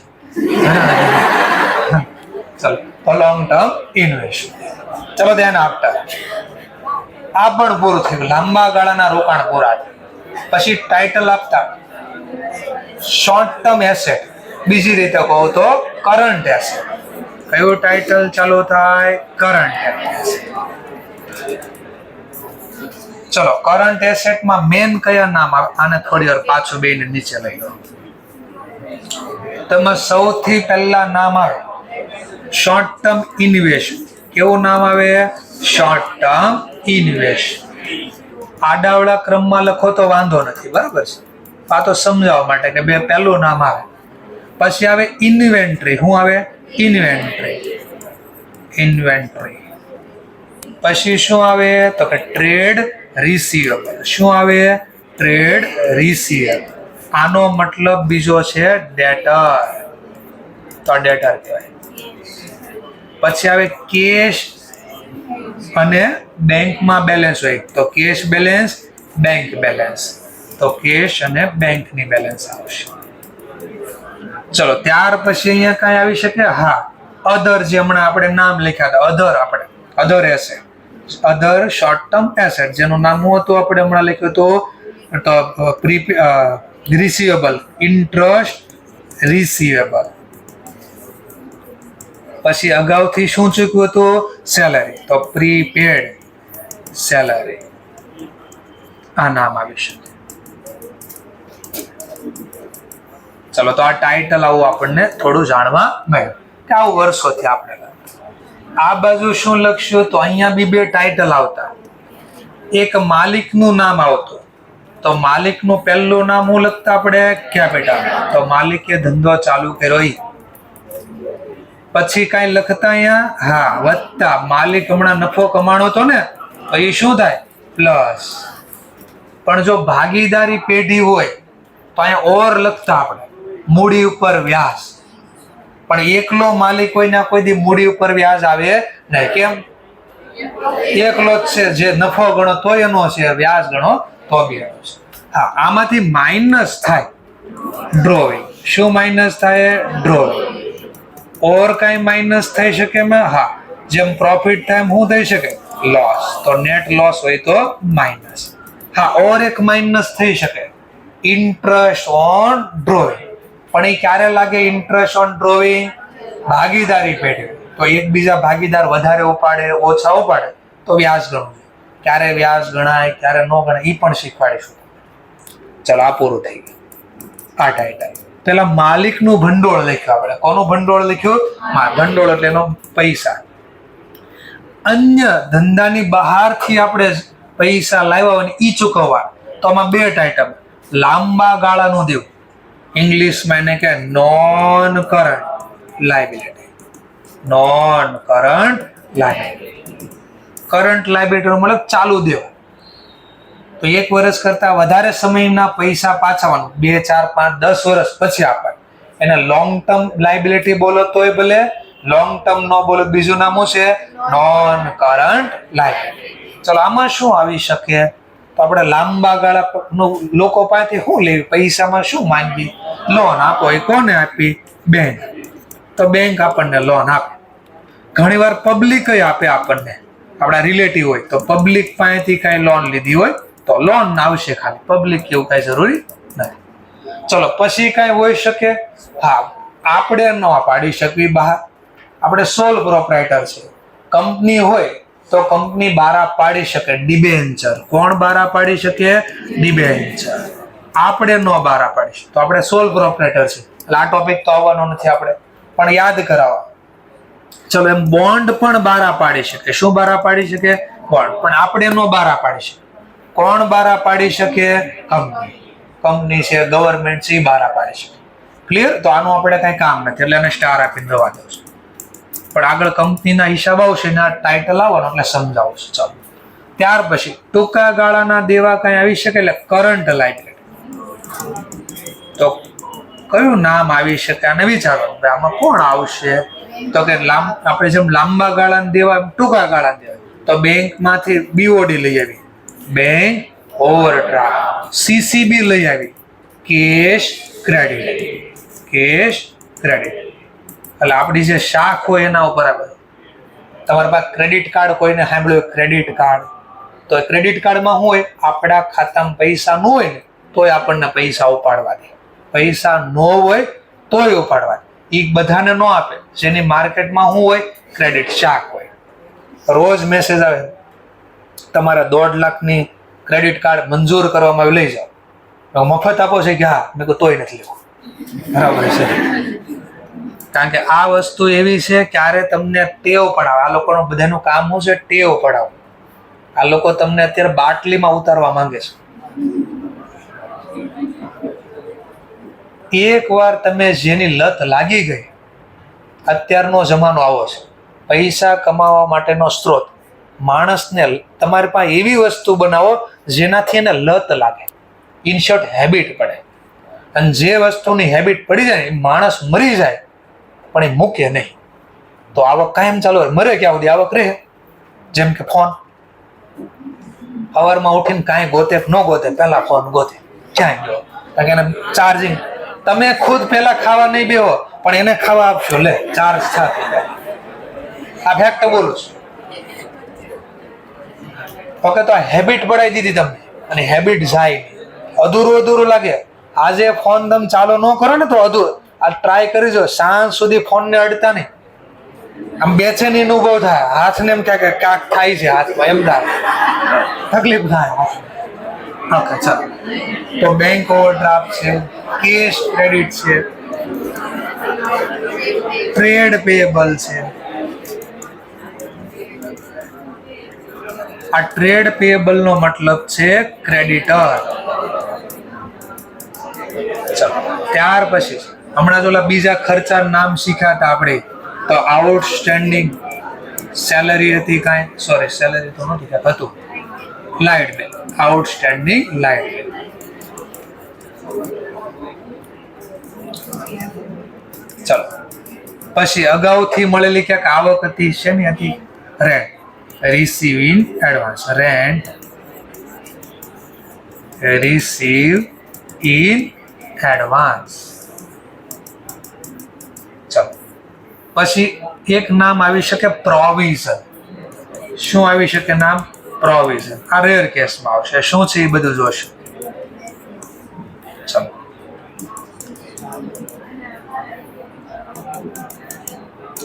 ચલો તો લોંગ ટર્મ ઇન્વેસ્ટમેન્ટ. ચલો ધ્યાન આપતા. આ પણ પૂરું થયું, લાંબા ગાળાના રોકાણ પૂરા થયા. પછી ટાઇટલ આપતા શોર્ટ ટર્મ એસેટ. બીજી રીતે કહો તો કરંટ એસેટ. કયું ટાઇટલ ચાલુ થાય? Current asset. ચલો કરંટ એસેટમાં મેન કયા નામ આવે? આને થોડી વાર પાછું બેને નીચે લઈ લો. તેમાં સૌથી પહેલા નામ આવે શોર્ટ ટર્મ ઇન્વેસ્ટ. કેવું નામ આવે? Short term invest. આડાવડા ક્રમમાં લખો તો વાંધો નથી, બરાબર છે. આ તો સમજાવવા માટે કે પહેલું નામ આવે. પછી આવે ઇન્વેન્ટરી. શું આવે? ઇન્વેન્ટરી. ઇન્વેન્ટરી. પછી શું આવે? તો કે ટ્રેડ રિસીવેબલ. શું આવે? Trade receivable. આનો મતલબ બીજો છે ડેટર. તો ડેટર કહેવાય. પછી આવે કેશ અને બેંકમાં બેલેન્સ હોય તો કેશ બેલેન્સ, બેંક બેલેન્સ. તો કેશ અને બેંકની બેલેન્સ આવશે. ચલો ત્યાર પછી અહીંયા કઈ આવી શકે? હા, અધર. જે હમણાં આપણે નામ લખ્યા હતા, અધર. આપણે અધર એસેટ, અધર શોર્ટ ટર્મ એસેટ, જેનું નામ હતું આપણે હમણાં લખ્યું હતું રિસીવેબલ, ઇન્ટરેસ્ટ રિસીવેબલ. પછી અગાઉથી શું ચૂક્યું હતું? સેલરી. તો પ્રીપેડ સેલરી. આ નામ આવી શકે. ચલો તો આ ટાઇટલ આવું આપણને થોડું જાણવા મળ્યું કે આવું વર્ષોથી આપણે. આ બાજુ શું લખશું? તો અહીંયા બી 2 ટાઇટલ આવતા. એક માલિકનું નામ આવતું. તો માલિકનું પહેલું નામ હું લખતા આપણે? કેપિટલ. તો માલિકે ધંધો ચાલુ કર્યો. પછી કઈ લખતા અહીંયા? હા, વત્તા. માલિક હમણાં નફો કમાણો હતો ને, તો એ શું થાય? પ્લસ. પણ જો ભાગીદારી પેઢી હોય તો અહીંયા ઓર લખતા આપણે, મૂડી ઉપર વ્યાજ. પણ એકલો માલિક હોય ને કોઈ દી મૂડી ઉપર વ્યાજ આવે નહીં. કેમ? એકલો જ છે, જે નફો ગણો તો એનો છે, વ્યાજ ગણો તો બી એનો છે. હા, આમાંથી માઇનસ થાય ડ્રોવિંગ. શું માઇનસ થાય? ડ્રોવિંગ. ઓર કઈ માઇનસ થઈ શકે એમાં? હા, જેમ પ્રોફિટ થાય એમ શું થઈ શકે? લોસ. તો નેટ લોસ હોય તો માઇનસ. હા, ઓર એક માઇનસ થઈ શકે, ઇન્ટરેસ્ટ ઓન ડ્રોવિંગ. પણ એ ક્યારે લાગે ઇન્ટરેસ્ટ ઓન ડ્રોવિંગ? ભાગીદારી પેઢી. તો એકબીજા ભાગીદાર વધારે ઉપાડે, ઓછા ઉપાડે તો વ્યાજ ગણવું. ક્યારે વ્યાજ ગણાય, ક્યારે ન ગણાય, એ પણ શીખવાડીશું. ચલો આ પૂરું થઈ ગયું. આ ટાઇટલ. પેલા માલિકનું ભંડોળ લખ્યું આપણે. કોનું ભંડોળ લખ્યું? ભંડોળ એટલે એનો પૈસા. અન્ય ધંધાની બહારથી આપણે પૈસા લાવ્યા હોય ઈ ચૂકવવા. તો આમાં 2 ટાઇટલ. લાંબા ગાળાનું દેવું. ઇંગ્લિશમાં એને કે non current liability. Non current liability. Current liability મતલબ ચાલુ દેવું. તો 1 વર્ષ કરતા વધારે સમયના પૈસા પાછાવાનું, 2, 4, 5, 10 વર્ષ પછી આપે. એને લોંગ ટર્મ લાયબિલિટી બોલો તોય ભલે, લોંગ ટર્મ નો બોલો બીજું નામ શું છે? Non current liability. ચલો આમાં શું આવી શકે? તો આપણે લાંબા ગાળા લોકો પાસેથી શું લેવી? પૈસામાં શું માંગી? લોન આપો. એ કોને આપી? બેંક. તો બેંક આપણને લોન આપે. ઘણીવાર પબ્લિક આપે આપણને, આપણા રિલેટિવ હોય તો પબ્લિક પાસેથી કઈ લોન લીધી હોય તો લોન આવશે ખાલી, પબ્લિક એવું કઈ જરૂરી નથી. ચલો પછી કઈ હોઈ શકે? હા, આપણે ન પાડી શકવી બહાર. આપણે સોલ પ્રોપ્રાઇટર છે, કંપની હોય તો કંપની બારા પાડી શકે ડિબેન્ચર. કોણ બારા પાડી શકે? ડિબેન્ચર. આપણે ન બારા પાડી શકે તો આપણે સોલ પ્રોપ્રાઇટર છે. એટલે આ ટોપિક તો આવવાનો નથી આપણે, પણ યાદ કરાવવા. ચલો એમ બોન્ડ પણ બારા પાડી શકે. શું બારા પાડી શકે? બોન્ડ. પણ આપણે નો બારા પાડી શકે. કોણ બારા પાડી શકે? કંપની. કંપની છે, ગવર્મેન્ટ છે, બારા પાડી શકે. ક્લિયર? તો આનું આપણે કઈ કામ નથી એટલે એને સ્ટાર આપીને રવા દઉં છું. પણ આગળ કંપનીના હિસાબ આવશે ને આ ટાઇટલ આવવાનો એટલે સમજાવું છું. ચાલો ત્યાર પછી ટૂંકા ગાળાના દેવા કઈ આવી શકે એટલે કરંટ લાયબિલિટી. તો કયું નામ આવી શકે? આને વિચારો આમાં કોણ આવશે? તો કે આપણે જેમ લાંબા ગાળાના દેવા ટૂંકા ગાળાના દેવા, તો બેંકમાંથી બીઓડી લઈ આવી, બેંક ઓવરડ્રાફ્ટ. સીસીબી લઈ આવી, કેશ ક્રેડિટ. કેશ ક્રેડિટ એટલે આપણી જે શાખ હોય એના ઉપર આવે. તમારી પાસે ક્રેડિટ કાર્ડ, કોઈને સાંભળ્યું ક્રેડિટ કાર્ડ? તો ક્રેડિટ કાર્ડમાં શું હોય? આપણા ખાતામાં પૈસા ન હોય ને તોય આપણને પૈસા ઉપાડવા દે, પૈસા ન હોય તોય ઉપાડવા દે. એ બધાને ન આપે. જેની માર્કેટમાં શું હોય? ક્રેડિટ શાખ હોય. રોજ મેસેજ આવે તમારે 1.5 લાખની ક્રેડિટ કાર્ડ મંજૂર કરવામાં આવી, લઈ જાઓ. મફત આપો છે કે હા? મેં કહ્યું તોય નથી લેવું. બરાબર છે. કારણ કે આ વસ્તુ એવી છે ક્યારે તમને ટેવ પડાવે. આ લોકોનું બધાનું કામ શું છે? ટેવ પડાવે. આ લોકો તમને અત્યારે બાટલીમાં ઉતારવા માંગે છે. એકવાર તમે જેની લત લાગી ગઈ, અત્યારનો જમાનો આવો છે, પૈસા કમાવા માટેનો સ્ત્રોત. માણસને તમારી પાસે એવી વસ્તુ બનાવો જેનાથી એને લત લાગે, ઇન શોર્ટ હેબિટ પડે. અને જે વસ્તુની હેબિટ પડી જાય એ માણસ મરી જાય પણ એ મૂકે નહીં. તો આવક કાયમ ચાલુ હોય. મરે ક્યાં સુધી આવક રહે. જેમ કે ફોન, સવારમાં ઉઠીને કાંઈ ગોતે ન ગોતે, પહેલા ફોન ગોતે. ક્યાંય ગયો? કારણ કે એને ચાર્જિંગ. તમે ખુદ પહેલા ખાવા નહીં બેહો પણ એને ખાવા આપશો, લે ચાર્જ સાથે. આ ફેક્ટ બોલું છું. ઓકે, તો આ હેબિટ પડાવી દીધી તમને અને હેબિટ જાય. અધૂરું લાગે. આજે ફોન તમે ચાલુ ન કરો ને તો અધૂરું. આ ટ્રાય કરી જો, સાંજ સુધી ફોનને અડતા નહીં. આમ બેચેની અનુભવ થાય, હાથને એમ ક્યાંક થાય છે, હાથમાં એમ થાય, તકલીફ થાય. ઓકે ચાલો. તો બેંક ઓવરડ્રાફ્ટ છે, કેશ ક્રેડિટ છે, ટ્રેડ પેયેબલ છે. આ ટ્રેડ પેયેબલ નો મતલબ છે ક્રેડિટર. ત્યાર પછી હમણાં જો બીજા ખર્ચા નામ શીખ્યા હતા આપણે, તો આઉટસ્ટેન્ડિંગ સેલરી હતી, કાંઈ સોરી સેલરી તો નથી હતું, light bill, outstanding light bill. ચલો પછી અગાઉથી મળેલી ક્યાંક આવક હતી, શેની હતી? Rent. Receive in advance. Rent receive in advance. ચલો પછી એક નામ આવી શકે પ્રોવિઝન. શું આવી શકે નામ? પ્રોવિઝન. આ રેર કેસમાં આવશે. શું છે એ બધું જોશે. ચલો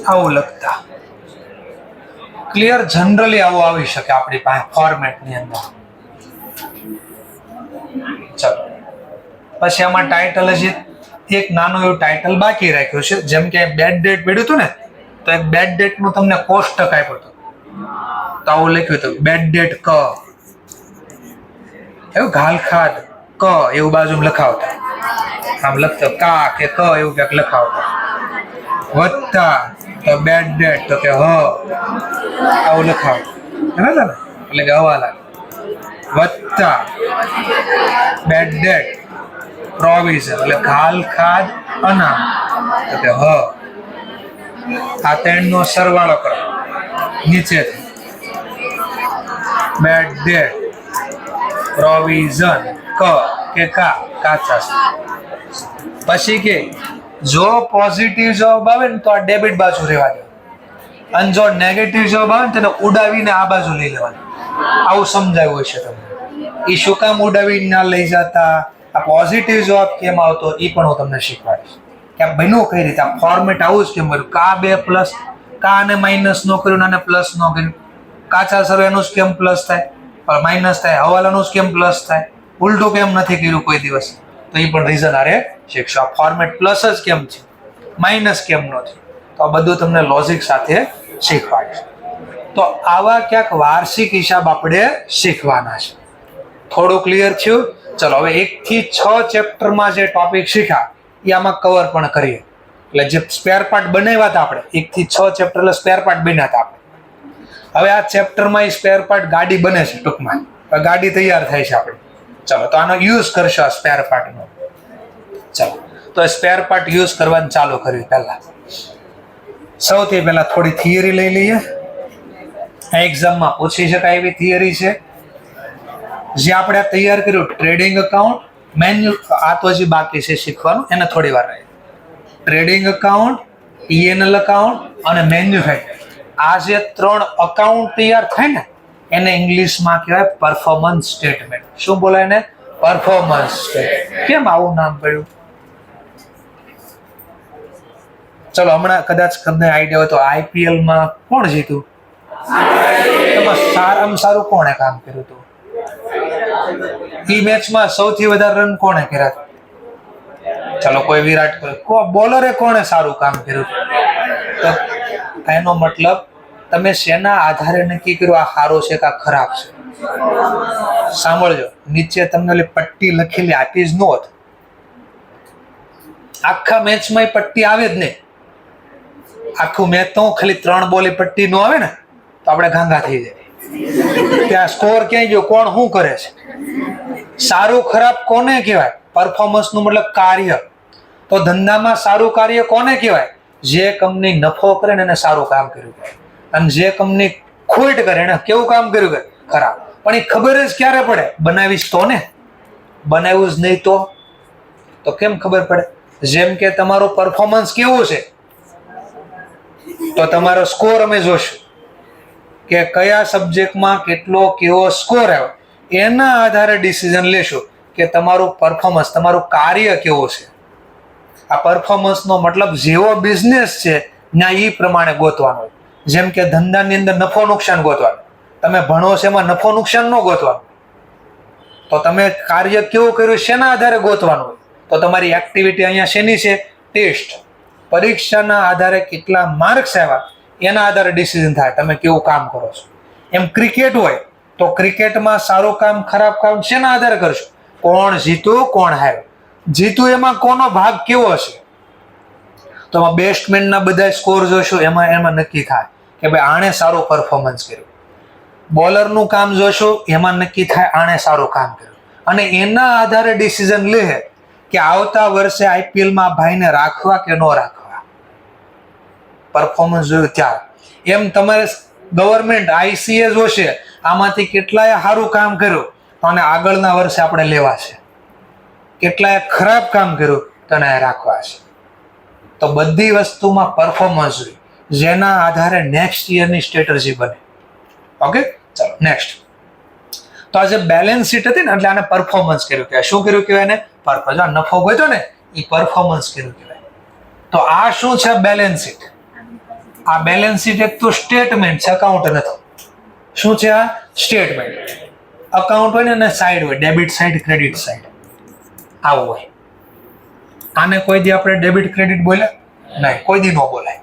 આવું લખતા ક્લિયર. જનરલી આવું આવી શકે આપણી પાસે ફોર્મેટની અંદર. ચલો પછી આમાં ટાઇટલ હજી એક નાનું એવું ટાઇટલ બાકી રાખ્યું છે. જેમ કે બેડ ડેટ પડ્યું હતું ને, તો એક બેડ ડેટ નું તમને કોષ્ટક આપ્યું હતું. તો આવું લખ્યું હતું બેડ ડેટ ક, એવું ઘાલખાદ ક એવું બાજુમાં લખાવતા. આમ લખતો કા કે ક એવું ક્યાંક લખાવતા. વત્તા તો બેડ ડેટ તો કે હ આવું લખાવતા. બરાબર ને? એટલે કે હવા લાગે. વત્તા બેડ ડેટ પ્રોવિઝન એટલે ઘાલખાદ અનામ તો કે હ. આ ત્રણનો સરવાળો કરો નીચેથી. બેડ ડેટ, પ્રોવિઝન, કે કાચા. પછી કે જો પોઝિટિવ જવાબ આવે ને તો આ ડેબિટ બાજુ રહેવા દે, અને જો નેગેટિવ જવાબ આવે ને તેને ઉડાવીને આ બાજુ લઈ લેવાનું. આવું સમજાવ્યું છે તમને. એ શું કામ ઉડાવીને ના લઈ જતા, આ પોઝિટિવ જવાબ કેમ આવતો એ પણ હું તમને શીખવાડીશ કે આ બન્યું કઈ રીતે. આ ફોર્મેટ આવું જ કેમ કર્યું, કા બે પ્લસ, કા ને માઇનસ નો કર્યું અને પ્લસ નો કર્યું, કાચા સરવાળાનું જ કેમ પ્લસ થાય, માઇનસ થાય, હવાલાનું જ કેમ પ્લસ થાય, ઉલટું કેમ નથી કર્યું કોઈ દિવસ. તો એ પણ રીઝન આરે શીખશો. આ ફોર્મેટ પ્લસ જ કેમ છે, માઇનસ કેમ નથી, તો આ બધું તમને લોજિક સાથે શીખવાડીશ. તો આવા ક્યાંક વાર્ષિક હિસાબ આપણે શીખવાના છે. થોડું ક્લિયર થયું? ચલો હવે 1 થી 6 ચેપ્ટરમાં જે ટોપિક શીખ્યા એ આમાં કવર પણ કરીએ. એટલે જે સ્પેર પાર્ટ બનાવ્યા હતા આપણે 1 થી 6 ચેપ્ટર એટલે સ્પેર પાર્ટ બન્યા હતા આપણે. હવે આ ચેપ્ટરમાં સ્પેર પાર્ટ ગાડી બને છે ટૂંકમાં, ગાડી તૈયાર થાય છે આપણે. ચલો તો આનો યુઝ કરશો આ સ્પેર પાર્ટનો. ચલો તો સ્પેર પાર્ટ યુઝ કરવાનું ચાલુ કર્યું. પહેલા સૌથી પહેલા થોડી થિયરી લઈ લઈએ. એક્ઝામમાં પૂછી શકાય એવી થિયરી છે જે આપણે તૈયાર કર્યું. ટ્રેડિંગ એકાઉન્ટ, આ તો હજી બાકી છે શીખવાનું, એને થોડી વાર રહે. ટ્રેડિંગ એકાઉન્ટ, P&L એકાઉન્ટ અને મેન્યુફેક્ચર, આ જે 3 અકાઉન્ટ તૈયાર થાય ને એને ઇંગ્લિશમાં કહેવાય પરફોર્મન્સ સ્ટેટમેન્ટ. શું બોલાય ને? Performance statement. કેમ આવું નામ પડ્યું? ચલો હમણાં કદાચ તમને આઈડિયા હોય તો IPL માં કોણ જીત્યું? એમાં સારામાં સારું કોણે કામ કર્યું હતું? એ મેચમાં સૌથી વધારે રન કોણે કર્યા? ચલો કોઈ વિરાટ કોહલી. બોલરે કોણે સારું કામ કર્યું? તો એનો મતલબ તમે શેના આધારે નક્કી કર્યું આ સારો છે કે આ ખરાબ છે? સાંભળજો, નીચે તમને ઓલી પટ્ટી લખેલી આપી જ ન હોત, આખા મેચમાં પટ્ટી આવે જ નહીં. આખું મેચ તો ખાલી 3 બોલી પટ્ટી નો આવે ને તો આપણે ગાંગા થઈ જાય. ત્યાં સ્કોર ક્યાંય ગયો, કોણ શું કરે છે? સારું ખરાબ કોને કહેવાય? પરફોર્મન્સ નું મતલબ કાર્ય. તો ધંધામાં સારું કાર્ય કોને કહેવાય? જે કંપની નફો કરે ને એને સારું કામ કર્યું, અને જે કંપની ખોટ કરે એને કેવું કામ કર્યું કે ખરાબ. પણ એ ખબર જ ક્યારે પડે? બનાવીશ તો ને, બનાવ્યું જ નહીં તો કેમ ખબર પડે? જેમ કે તમારું પરફોર્મન્સ કેવું છે તો તમારો સ્કોર અમે જોશું કે કયા સબ્જેક્ટમાં કેટલો કેવો સ્કોર આવ્યો, એના આધારે ડિસિઝન લેશું કે તમારું પરફોર્મન્સ, તમારું કાર્ય કેવું છે. આ પરફોર્મન્સનો મતલબ જેવો બિઝનેસ છે ત્યાં એ પ્રમાણે ગોતવાનું. જેમ કે ધંધાની અંદર નફો નુકસાન ગોતવાનું. તમે ભણો છો એમાં નફો નુકસાન ન ગોતવાનું. તો તમે કાર્ય કેવું કર્યું શેના આધારે ગોતવાનું હોય? તો તમારી એક્ટિવિટી અહીંયા શેની છે? ટેસ્ટ. પરીક્ષાના આધારે કેટલા માર્ક્સ આવ્યા એના આધારે ડિસિઝન થાય તમે કેવું કામ કરો છો. એમ ક્રિકેટ હોય તો ક્રિકેટમાં સારું કામ ખરાબ કામ શેના આધારે કરશો? કોણ જીતું કોણ હાર્યું. જીતું એમાં કોનો ભાગ કેવો હશે? તો એમાં બેટ્સમેનના બધા સ્કોર જોશો, એમાં નક્કી થાય કે ભાઈ આણે સારું પરફોર્મન્સ કર્યું. બોલરનું કામ જોશો, એમાં નક્કી થાય આણે સારું કામ કર્યું. અને એના આધારે ડિસિઝન લે કે આવતા વર્ષે IPLમાં ભાઈને રાખવા કે ન રાખવા. પરફોર્મન્સ જોયું ત્યારે. એમ તમારે ગવર્મેન્ટ ICA જોશે, આમાંથી કેટલાય સારું કામ કર્યું અને આગળના વર્ષે આપણે લેવા છે, કેટલાય ખરાબ કામ કર્યું તને રાખવા છે. તો બધી વસ્તુમાં પરફોર્મન્સ હોય, જેના આધારે નેક્સ્ટ યરની સ્ટ્રેટેજી બને. ઓકે, ચાલો નેક્સ્ટ. તો આ જે બેલેન્સ શીટ હતી ને એટલે આને પરફોર્મન્સ કર્યું કહેવાય. શું કર્યું કહેવાય ને? પરફોર્મન્સ. આ નફો ગયો ને એ પરફોર્મન્સ કર્યું કહેવાય. તો આ શું છે? Balance sheet. આ બેલેન્સ શીટ એક તો સ્ટેટમેન્ટ છે, અકાઉન્ટ નથી. શું છે આ? સ્ટેટમેન્ટ. અકાઉન્ટ હોય ને અને સાઈડ હોય, ડેબિટ સાઈડ, ક્રેડિટ સાઈડ, આવું હોય. આને કોઈ દી આપણે ડેબિટ ક્રેડિટ બોલે નહીં, કોઈ દી ન બોલાય.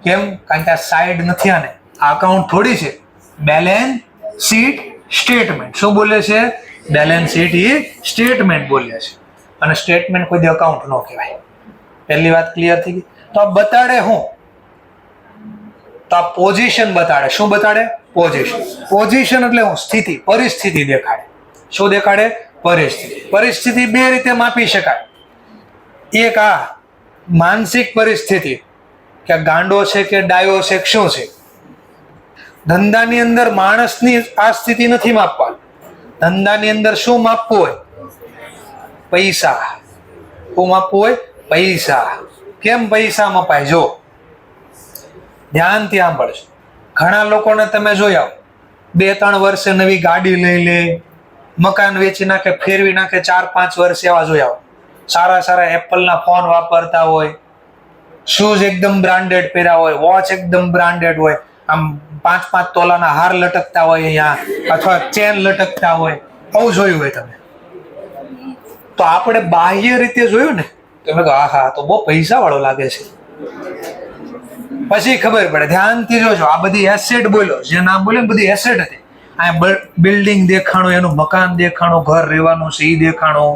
કેમ? કારણ કે આ સાઈડ નથી. આને આ અકાઉન્ટ થોડી છે. Balance sheet statement. શું બોલે છે? બેલેન્સ શીટ એ સ્ટેટમેન્ટ બોલ્યા છે, અને સ્ટેટમેન્ટ કોઈ દી અકાઉન્ટ ન કહેવાય. પહેલી વાત ક્લિયર થઈ ગઈ. તો આ બતાડે હું? તો આ પોઝિશન બતાડે. શું બતાડે? પોઝિશન. પોઝિશન એટલે હું? સ્થિતિ, પરિસ્થિતિ દેખાડે. શું દેખાડે? પરિસ્થિતિ. પરિસ્થિતિ બે રીતે માપી શકાય. એક આ માનસિક પરિસ્થિતિ, કે ગાંડો છે કે ડાયો છે શું છે. ધંધાની અંદર માણસની આ સ્થિતિ નથી માપવા. ધંધાની અંદર શું માપવું હોય? પૈસા. શું માપવું હોય? પૈસા. કેમ પૈસા મપાય? જો ધ્યાનથી સાંભળજો. ઘણા લોકોને તમે જોયા 2-3 વર્ષે નવી ગાડી લઈ લે, મકાન વેચી નાખે, ફેરવી નાખે, 4-5 વર્ષ એવા જોયા હોય. સારા સારા એપલના ફોન વાપરતા હોય, શૂઝ એકદમ બ્રાન્ડેડ પહેર્યા હોય, વોચ એકદમ બ્રાન્ડેડ હોય, આમ 5-5 તોલાના હાર લટકતા હોય અહીંયા, અથવા ચેન લટકતા હોય. આવું જોયું હોય તમે તો આપણે બાહ્ય રીતે જોયું ને, તમે કહો આહા તો બહુ પૈસા વાળો લાગે છે. પછી ખબર પડે. ધ્યાનથી જોજો. આ બધી એસેટ બોલ્યો, જે નામ બોલ્યો ને બધી એસેટ હતી. આ બિલ્ડિંગ દેખાણું, એનું મકાન દેખાણું, ઘર રહેવાનું છે એ દેખાણું,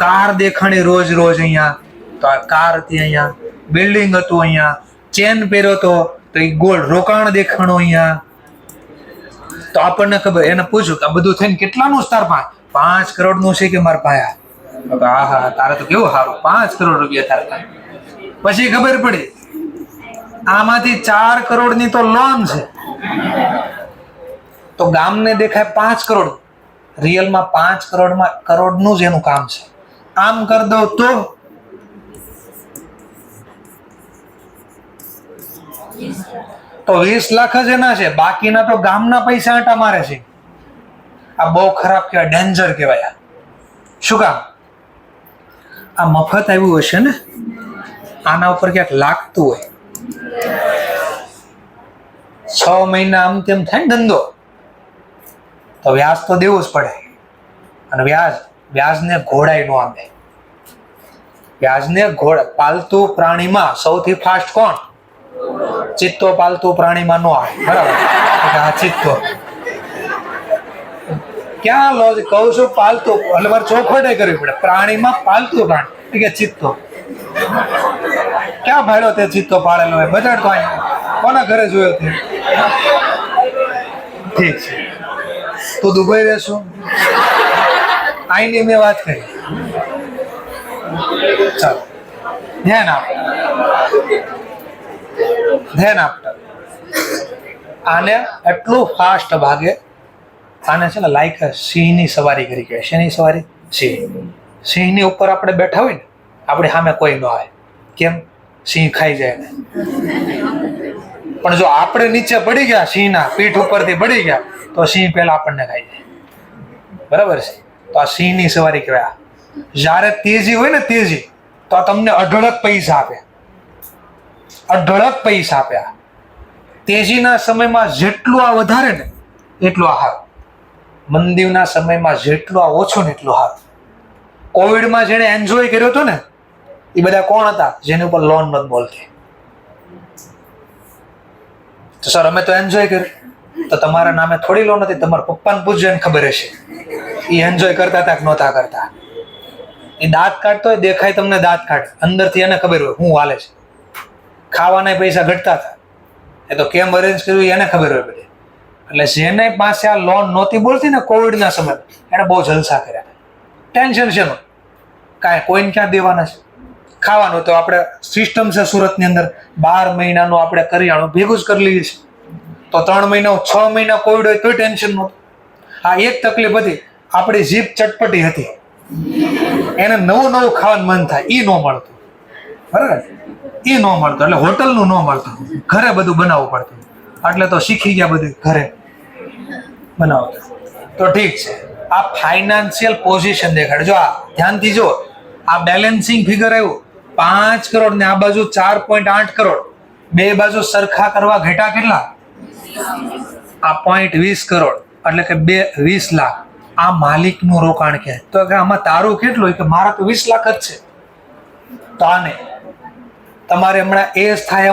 કાર દેખાણી રોજ રોજ અહીંયા, તો આ કાર હતી અહીંયા, બિલ્ડિંગ હતું અહીંયા, ચેન પહેર્યો તો એ ગોલ્ડ રોકાણ દેખાણું અહીંયા. તો આપણને ખબર, એને પૂછ્યું કે આ બધું થઈને કેટલાનું તાર પાસે? 5 કરોડનું છે કે મારા પાયા. આહા તારે તો કેવું સારું, 5 કરોડ રૂપિયા તારે પાસે. પછી ખબર પડી આમાંથી 4 કરોડની તો લોન છે. તો ગામને દેખાય 5 કરોડ, રિયલમાં 5 કરોડનું જ એનું કામ છે. આમ કરી દો તો 20 લાખ જ એના છે, બાકીના તો ગામના પૈસા આંટા મારે છે. આ બહુ ખરાબ કહેવાય, ડેન્જર કહેવાય. શું કામ? આ મફત આવ્યું હશે ને, આના ઉપર ક્યાંક લાગતું હોય. 6 મહિના આમ તેમ થાય ને ધંધો, તો વ્યાજ તો દેવું જ પડે. અને વ્યાજને ઘોડાય નો આવે. વ્યાજને પાલતુ પ્રાણીમાં સૌથી ફાસ્ટ કોણ? ચિત્તો પાલતુ પ્રાણીમાં નો આવે. બરાબર? આ ચિત્તો ક્યાં લો? કહું છું પાલતુ, એટલે મારે ચોખવટ કરવી પડે. પ્રાણીમાં પાલતુ પ્રાણી કે ચિત્તો ક્યાં ભાડ્યો? તે ચિત્તો પાળેલો હોય બજાર તો અહીંયા કોના ઘરે જોયો તે? ઠીક છે, તું દુબઈ રહેશું, આઈની મેં વાત કરી. ચાલો ધ્યાન આપતા. આને એટલું ફાસ્ટ ભાગે. આને છે ને લાઈક સિંહની સવારી કરી કહેવાય. શેની સવારી? સિંહની ઉપર આપણે બેઠા હોય ને, આપણે સામે કોઈ ન આવે. કેમ? સિંહ ખાઈ જાય ને. પણ જો આપણે નીચે પડી ગયા, સિંહના પીઠ ઉપરથી પડી ગયા, તો સિંહ પહેલા આપણને ખાઈ જાય. બરાબર છે? તો આ સિંહની સવારી કહેવાય. જ્યારે તેજી હોય ને, તેજી, તો તમને અઢળક પૈસા આપે. અઢળક પૈસા આપ્યા. તેજીના સમયમાં જેટલું આ વધારે ને એટલું આ હારું. મંદીના સમયમાં જેટલું આ ઓછું ને એટલું હારું. કોવિડમાં જેને એન્જોય કર્યો હતો ને, એ બધા કોણ હતા? જેની ઉપર લોન નથી બોલતી. તો સર અમે તો એન્જોય કર્યું. તો તમારા નામે થોડી લોન હતી, તમારા પપ્પાને પૂછજો, એને ખબર હશે એ એન્જોય કરતા હતા કે નહોતા કરતા. એ દાંત કાઢતો હોય, દેખાય તમને દાંત કાઢે, અંદરથી એને ખબર હોય શું હાલે છે. ખાવાના પૈસા ઘટતા હતા, એ તો કેમ અરેન્જ કર્યું એને ખબર હોય બધી. એટલે જેને પાસે આ લોન નહોતી બોલતી ને કોવિડના સમય, એને બહુ જલસા કર્યા. ટેન્શન છે નું કાંઈ, કોઈને ક્યાં દેવાના છે. ખાવાનું તો આપણે સિસ્ટમ છે સુરતની અંદર, 12 મહિનાનું આપણે કરિયાણું ભેગું જ કરી લઈએ છીએ. તો 3 મહિના 6 મહિના કોવિડ હોય તોય ટેન્શન નહોતું. આ એક તકલીફ હતી, આપણી જીભ ચટપટી હતી, એને નવું ખાવાનું મન થાય, એ ન મળતું. બરાબર? એ ન મળતું, એટલે હોટલનું ન મળતું, ઘરે બધું બનાવવું પડતું. એટલે તો શીખી ગયા બધું ઘરે બનાવતા. તો ઠીક છે, આ ફાઇનાન્શિયલ પોઝિશન દેખાડે. જો આ ધ્યાનથી જો, આ બેલેન્સિંગ ફિગર આવ્યું 5 કરોડ ને આ બાજુ 4.8 કરોડ, બે બાજુ સરખા કરવા ઘટા કેટલા? આ 0.20 કરોડ, એટલે કે 20 લાખ. આ માલિકનું રોકાણ કે તો કે આમાં તારું કેટલું? કે મારા તો 20 લાખ જ છે. તો આને તમારે હમણાં એજ થાય,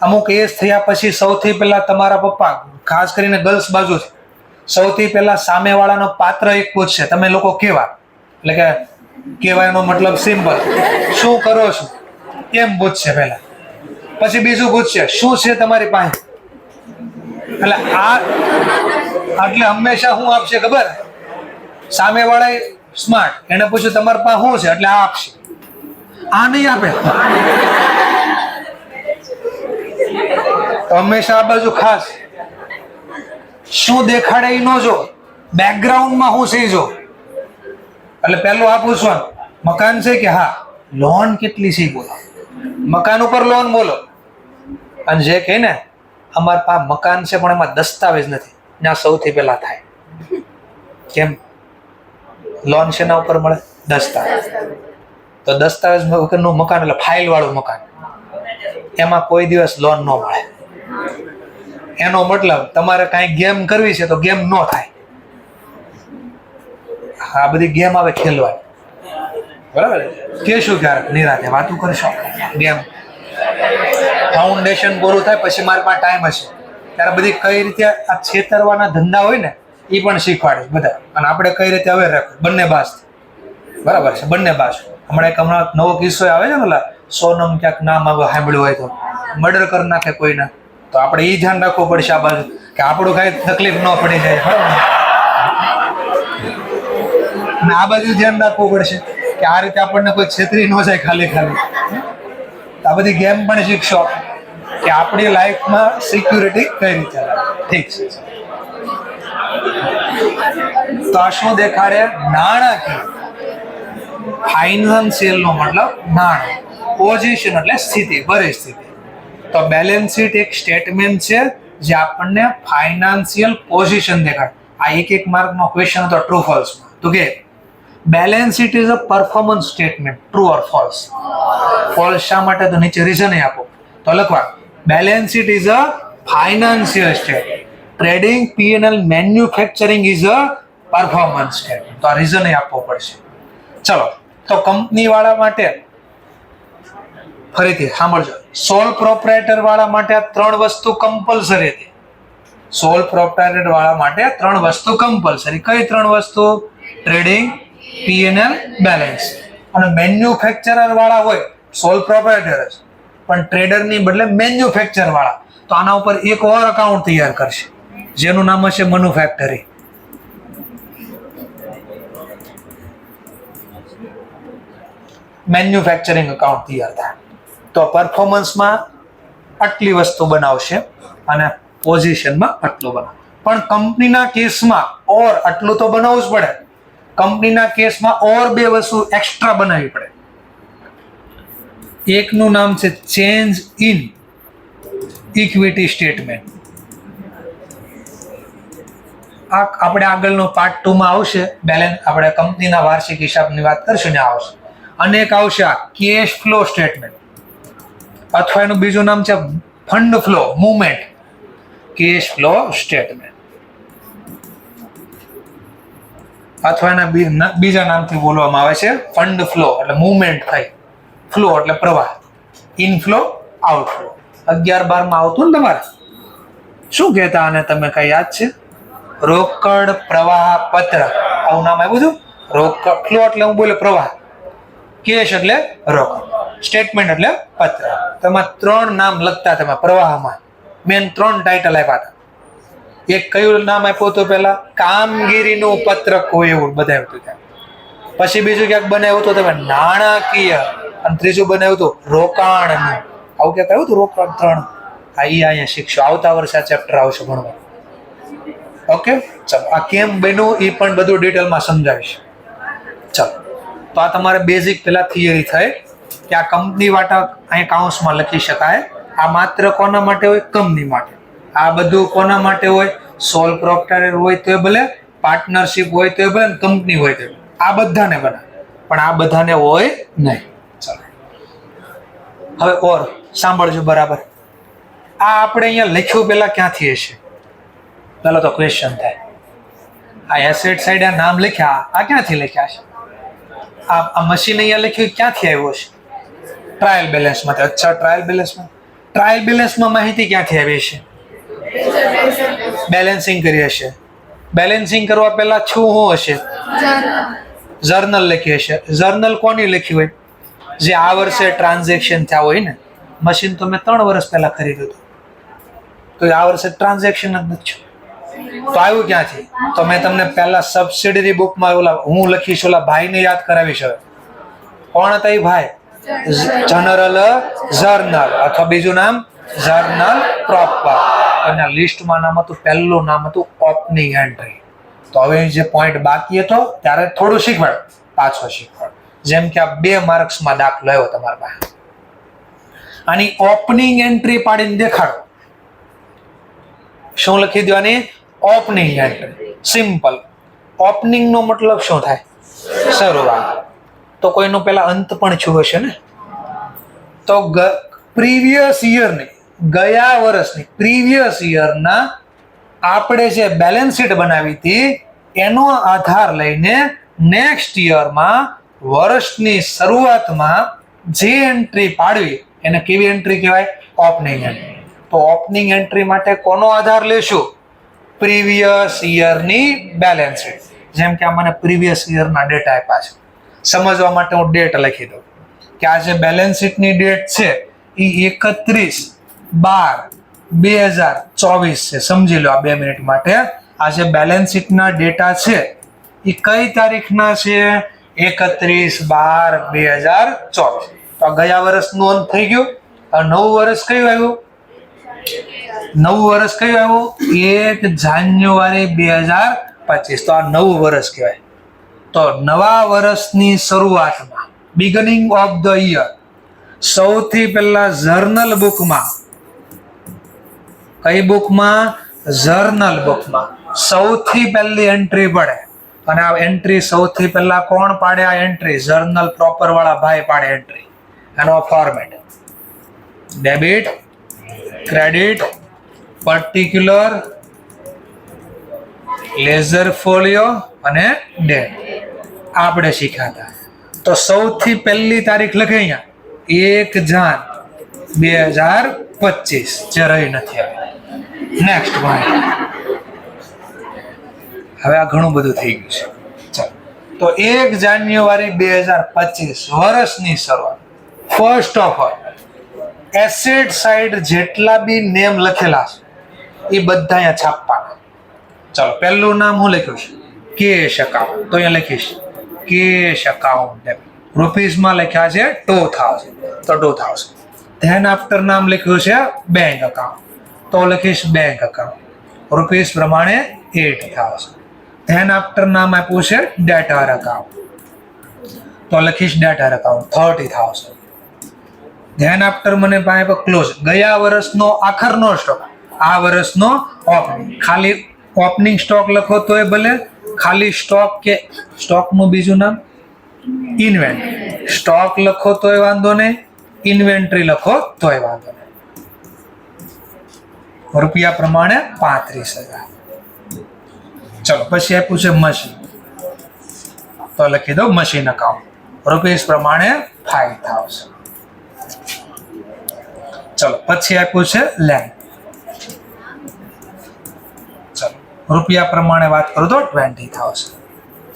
અમુક એજ થયા પછી સૌથી પહેલા તમારા પપ્પા, ખાસ કરીને ગર્લ્સ બાજુથી, સૌથી પહેલા સામેવાળાનો પાત્ર એક પૂછશે, તમે લોકો કેવા? એટલે કે કહેવાયનો મતલબ સિમ્પલ, શું કરો છો એમ પૂછશે પહેલા. પછી બીજું પૂછશે શું છે તમારી પાસે. એટલે એટલે હંમેશા શું આપશે ખબર? સામેવાળા સ્માર્ટ, એને પૂછ્યું તમારી પાસે શું છે, એટલે આ આપશે. આ નહીં આપે. તો હંમેશા આ બાજુ ખાસ શું દેખાડે એ ન જો, બેકગ્રાઉન્ડમાં હું છે જો. એટલે પહેલું આ પૂછવાનું મકાન છે કે હા, લોન કેટલી છે બોલો, મકાન ઉપર લોન બોલો. અને જે કહે ને અમારા પાસે મકાન છે પણ એમાં દસ્તાવેજ નથી, ત્યાં સૌથી પહેલા થાય. કેમ? લોન શેના ઉપર મળે? દસ્તાવેજ. તો દસ્તાવેજ વગરનું મકાન એટલે ફાઇલ વાળું મકાન, એમાં કોઈ દિવસ લોન ન મળે. એનો મતલબ તમારે કાંઈ ગેમ કરવી છે તો ગેમ ન થાય. આ બધી ગેમ આવે ખેલવાની, બરાબર? કેશું ક્યારેક નિરાતે વાતું કરશો ગેમ. ફાઉન્ડેશન પૂરું થાય પછી મારી પાસે ટાઈમ હશે ત્યારે બધી કઈ રીતે આ છેતરવાના ધંધા હોય ને એ પણ શીખવાડે બધા. અને આપણે કઈ રીતે હવે રાખવું બંને બાસ, બરાબર છે? બંને બાસ. હમણાં નવો કિસ્સો આવે છે ને, સોનમ ક્યાંક નામ આવે સાંભળ્યું હોય તો મર્ડર કરી નાખે કોઈના, તો આપણે એ ધ્યાન રાખવું પડશે આ બાજુ કે આપણું કાંઈ તકલીફ ન પડી જાય, બરાબર? અને આ બાજુ ધ્યાન રાખવું પડશે કે આ રીતે આપણને કોઈ છેતરી ન જાય ખાલી ખાલી. આ બધી ગેમ પણ શીખશો કે આપણી લાઈફમાં સિક્યુરિટી કઈ રીતે. ઠીક છે. તો આ શું દેખાડે? નાણાકીય. ફાઇનાન્શિયલ નો મતલબ નાણાં, પોઝિશન એટલે સ્થિતિ, પરિસ્થિતિ. તો બેલેન્સ શીટ એક સ્ટેટમેન્ટ છે જે આપણને ફાઇનાન્શિયલ પોઝિશન દેખાડે. આ એક માર્કનો ક્વેશ્ચન હતો ટ્રુ ફોલ્સ માં. તો કે balance sheet is a performance statement, true or false? False શા માટે? તો નીચે રીઝન આપો. તો લખવા balance sheet is a financial statement, trading, P&L, manufacturing is a performance statement. તો આ રીઝન આપવો પડશે. ચલો, તો કંપની વાળા માટે ફરીથી સાંભળજો, સોલ પ્રોપ્રાઇટર વાળા માટે આ ત્રણ વસ્તુ કમ્પલસરી હતી. સોલ પ્રોપ્રાઇટર વાળા માટે ત્રણ વસ્તુ કમ્પલસરી. કઈ ત્રણ વસ્તુ? Trading, P&L, balance. અને મેન્યુફેક્ચરર વાળા હોય સોલ પ્રોપ્રાઇટર જ, પણ ટ્રેડર ની બદલે મેન્યુફેક્ચર વાળા, તો આના ઉપર એક ઓર અકાઉન્ટ તૈયાર કરશે જેનું નામ હશે મેન્યુફેક્ચરિંગ. મેન્યુફેક્ચરિંગ અકાઉન્ટ તૈયાર થાય. તો પરફોર્મન્સમાં આટલી વસ્તુ બનાવશે અને પોઝિશનમાં આટલું બનાવે. પણ કંપનીના કેસમાં ઓર આટલું તો બનાવવું જ પડે. કંપનીના કેસમાં ઓર બે વસ્તુ એક્સ્ટ્રા બનાવવી પડે. એકનું નામ છે ચેન્જ ઇન ઇક્વિટી સ્ટેટમેન્ટ. આ આપણે આગળનો પાર્ટ 2 માં આવશે. બેલેન્સ આપણે કંપનીના વાર્ષિક હિસાબની વાત કરશું ને આવશે. અને એક આવશે આ કેશ ફ્લો સ્ટેટમેન્ટ, અથવા એનું બીજું નામ છે fund flow movement. Cash flow statement અથવા એના બીજા નામથી બોલવામાં આવે છે ફંડ ફ્લો, એટલે મૂવમેન્ટ થાય. ફ્લો એટલે પ્રવાહ, ઇનફ્લો, આઉટફ્લો. 11-12 માં આવતું ને તમારે. શું કહેતા આને તમે કઈ યાદ છે? રોકડ પ્રવાહ પત્ર, આવું નામ આવ્યું હતું. રોકડ ફ્લો એટલે હું બોલે પ્રવાહ, કેશ એટલે રોકડ, સ્ટેટમેન્ટ એટલે પત્ર. તેમાં ત્રણ નામ લખતા તમે પ્રવાહમાં. મેન ત્રણ ટાઇટલ આપ્યા હતા. એક કયું નામ આપ્યું હતું? પેલા કામગીરીનું પત્રક હોય એવું બનાવ્યું હતું ત્યાં. પછી બીજું ક્યાંક બનાવ્યું હતું તમે નાણાકીય, અને ત્રીજું બનાવ્યું હતું રોકાણનું. આવું ક્યાંક આવ્યું હતું રોકાણ 3. આ અહીંયા શીખશો, આવતા વર્ષે આ ચેપ્ટર આવશે ભણવા. ઓકે, ચલો. આ કેમ બન્યું એ પણ બધું ડિટેલમાં સમજાવીશ. ચલો, તો આ તમારે બેઝિક પેલા થિયરી થઈ કે આ કંપની વાટા અહીં કાઉન્સમાં લખી શકાય. આ માત્ર કોના માટે હોય? કંપની માટે. આ બધું કોના માટે હોય? સોલ પ્રોપ્રાઇટર હોય તો ભલે, પાર્ટનરશિપ હોય તો ભલે, કંપની હોય તો. આ બધાને બનાવે, પણ આ બધાને હોય નહીં. ચાલો, હવે ઓર સાંભળજો બરાબર. આ આપણે અહીંયા લખ્યું પેલા ક્યાંથી હશે? ચાલો તો ક્વેશ્ચન થાય. આ એસેટ સાઈડ આ નામ લખ્યા, આ ક્યાંથી લખ્યા છે? આ મશીન અહીંયા લખ્યું ક્યાંથી આવ્યું છે? ટ્રાયલ બેલેન્સમાંથી. અચ્છા, ટ્રાયલ બેલેન્સમાં. ટ્રાયલ બેલેન્સમાં માહિતી ક્યાંથી આવી છે? બેલેન્સિંગ કરી હશે. બેલેન્સિંગ કરવા પહેલા શું હશે? જર્નલ લખી હશે. જર્નલ કોની લખી હોય? જે આ વર્ષે ટ્રાન્ઝેક્શન થયા હોય ને. મશીન તો મેં 3 વર્ષ પહેલા ખરીદ્યું હતું, તો આ વર્ષે ટ્રાન્ઝેક્શન જ નથી. તો આવ્યું ક્યાંથી? તો મેં તમને પહેલા સબસિડરી બુકમાં હું લખીશ, ઓલા ભાઈને યાદ કરાવીશ. હવે કોણ હતા એ ભાઈ? જનરલ જર્નલ, અથવા બીજું નામ જર્નલ પ્રોપર. અને લિસ્ટમાં નામ હતું, પહેલું નામ હતું ઓપનિંગ એન્ટ્રી. તો હવે જે પોઈન્ટ બાકી હતો ત્યારે થોડું શીખવાડ, પાછો શીખવાડ. જેમ કે આ 2 માર્ક્સમાં દાખલો આવ્યો તમારા પાસે. આની ઓપનિંગ એન્ટ્રી પાડીને દેખાડો. શું લખી દો આની? Opening entry. સિમ્પલ. ઓપનિંગ નો મતલબ શું થાય? શરૂઆત. તો કોઈનો પેલા અંત પણ છું હશે ને? તો પ્રીવિયસ યરની, ગયા વર્ષની પ્રીવિયસ યરના આપણે જે બેલેન્સ શીટ બનાવી હતી એનો આધાર લઈને નેક્સ્ટ યરમાં વર્ષની શરૂઆતમાં જે એન્ટ્રી પાડવી એને કેવી એન્ટ્રી કહેવાય? Opening entry. તો ઓપનિંગ એન્ટ્રી માટે કોનો આધાર લેશું? પ્રીવિયસ યરની બેલેન્સ શીટ. જેમ કે આ મને પ્રીવિયસ યરના ડેટા આપ્યા છે, સમજવા માટે હું ડેટ લખી દઉં કે આ જે બેલેન્સ શીટની ડેટ છે એ 31/12/2024 છે. સમજી લો આ 2 મિનિટ માટે. આ જે બેલેન્સ શીટના ડેટા છે એ કઈ તારીખના છે? 31/12/2024. તો આ ગયા વર્ષનું અંત થઈ ગયું. આ નવું વર્ષ કયું આવ્યું? નવું વર્ષ કયું આવ્યું? 1 જાન્યુઆરી 2025. તો આ નવું વર્ષ કહેવાય. તો નવા વર્ષની શરૂઆતમાં, બિગનિંગ ઓફ ધ યર, સૌથી પહેલા જર્નલ બુકમાં, કઈ બુકમાં? જર્નલ બુકમાં સૌથી પહેલી એન્ટ્રી પડે. અને આ એન્ટ્રી સૌથી પહેલા કોણ પાડે? આ એન્ટ્રી જર્નલ પ્રોપર વાળા ભાઈ પાડે એન્ટ્રી. આનો format debit, credit, particular, ledger folio અને ડેટ આપણે શીખ્યા હતા. તો સૌથી પહેલી તારીખ લખે અહીંયા 1 જાન 2025, જે રહી નથી. હવે નેક્સ્ટ પોઈન્ટ. હવે આ ઘણું બધું થઈ ગયું છે. ચાલો, તો 1 જાન્યુઆરી 2025 વર્ષની શરૂઆત. First of all asset side જેટલા બી નેમ લખેલા છે એ બધા અહીંયા છાપવાના. ચાલો, પહેલું નામ હું લખ્યું છે? Cash account. તો અહીંયા લખીશ કેશ એકાઉન્ટ. રૂપીસમાં લખ્યા છે 2000, તો 2000. ધેન આફ્ટર નામ લખ્યું છે બેંક એકાઉન્ટ, તો લખીશ બેંક એકાઉન્ટ. રૂપીસ પ્રમાણે 8000. ધેન આફ્ટર નામ આપ્યું છે ડેટર એકાઉન્ટ, તો લખીશ ડેટર એકાઉન્ટ 30,000. ધેન આફ્ટર મને પાસે ક્લોઝ, ગયા વર્ષનો આખરનો સ્ટોક, આ વર્ષનો ઓપનિંગ. ખાલી ઓપનિંગ સ્ટોક લખો તોય ભલે, ખાલી સ્ટોક કે સ્ટોકનું બીજું નામ ઇન્વેન્ટરી. સ્ટોક લખો તોય વાંધો નહીં, ઇન્વેન્ટરી લખો તોય વાંધો નહીં. રૂપિયા પ્રમાણે 35,000. ચલો, પછી આપ્યું છે મશીન, તો લખી દો મશીન એકાઉન્ટ. રૂપીસ પ્રમાણે 5,000. ચલો, પછી આપ્યું છે લેન્ડ. ચલો, રૂપિયા પ્રમાણે વાત કરું તો 20,000.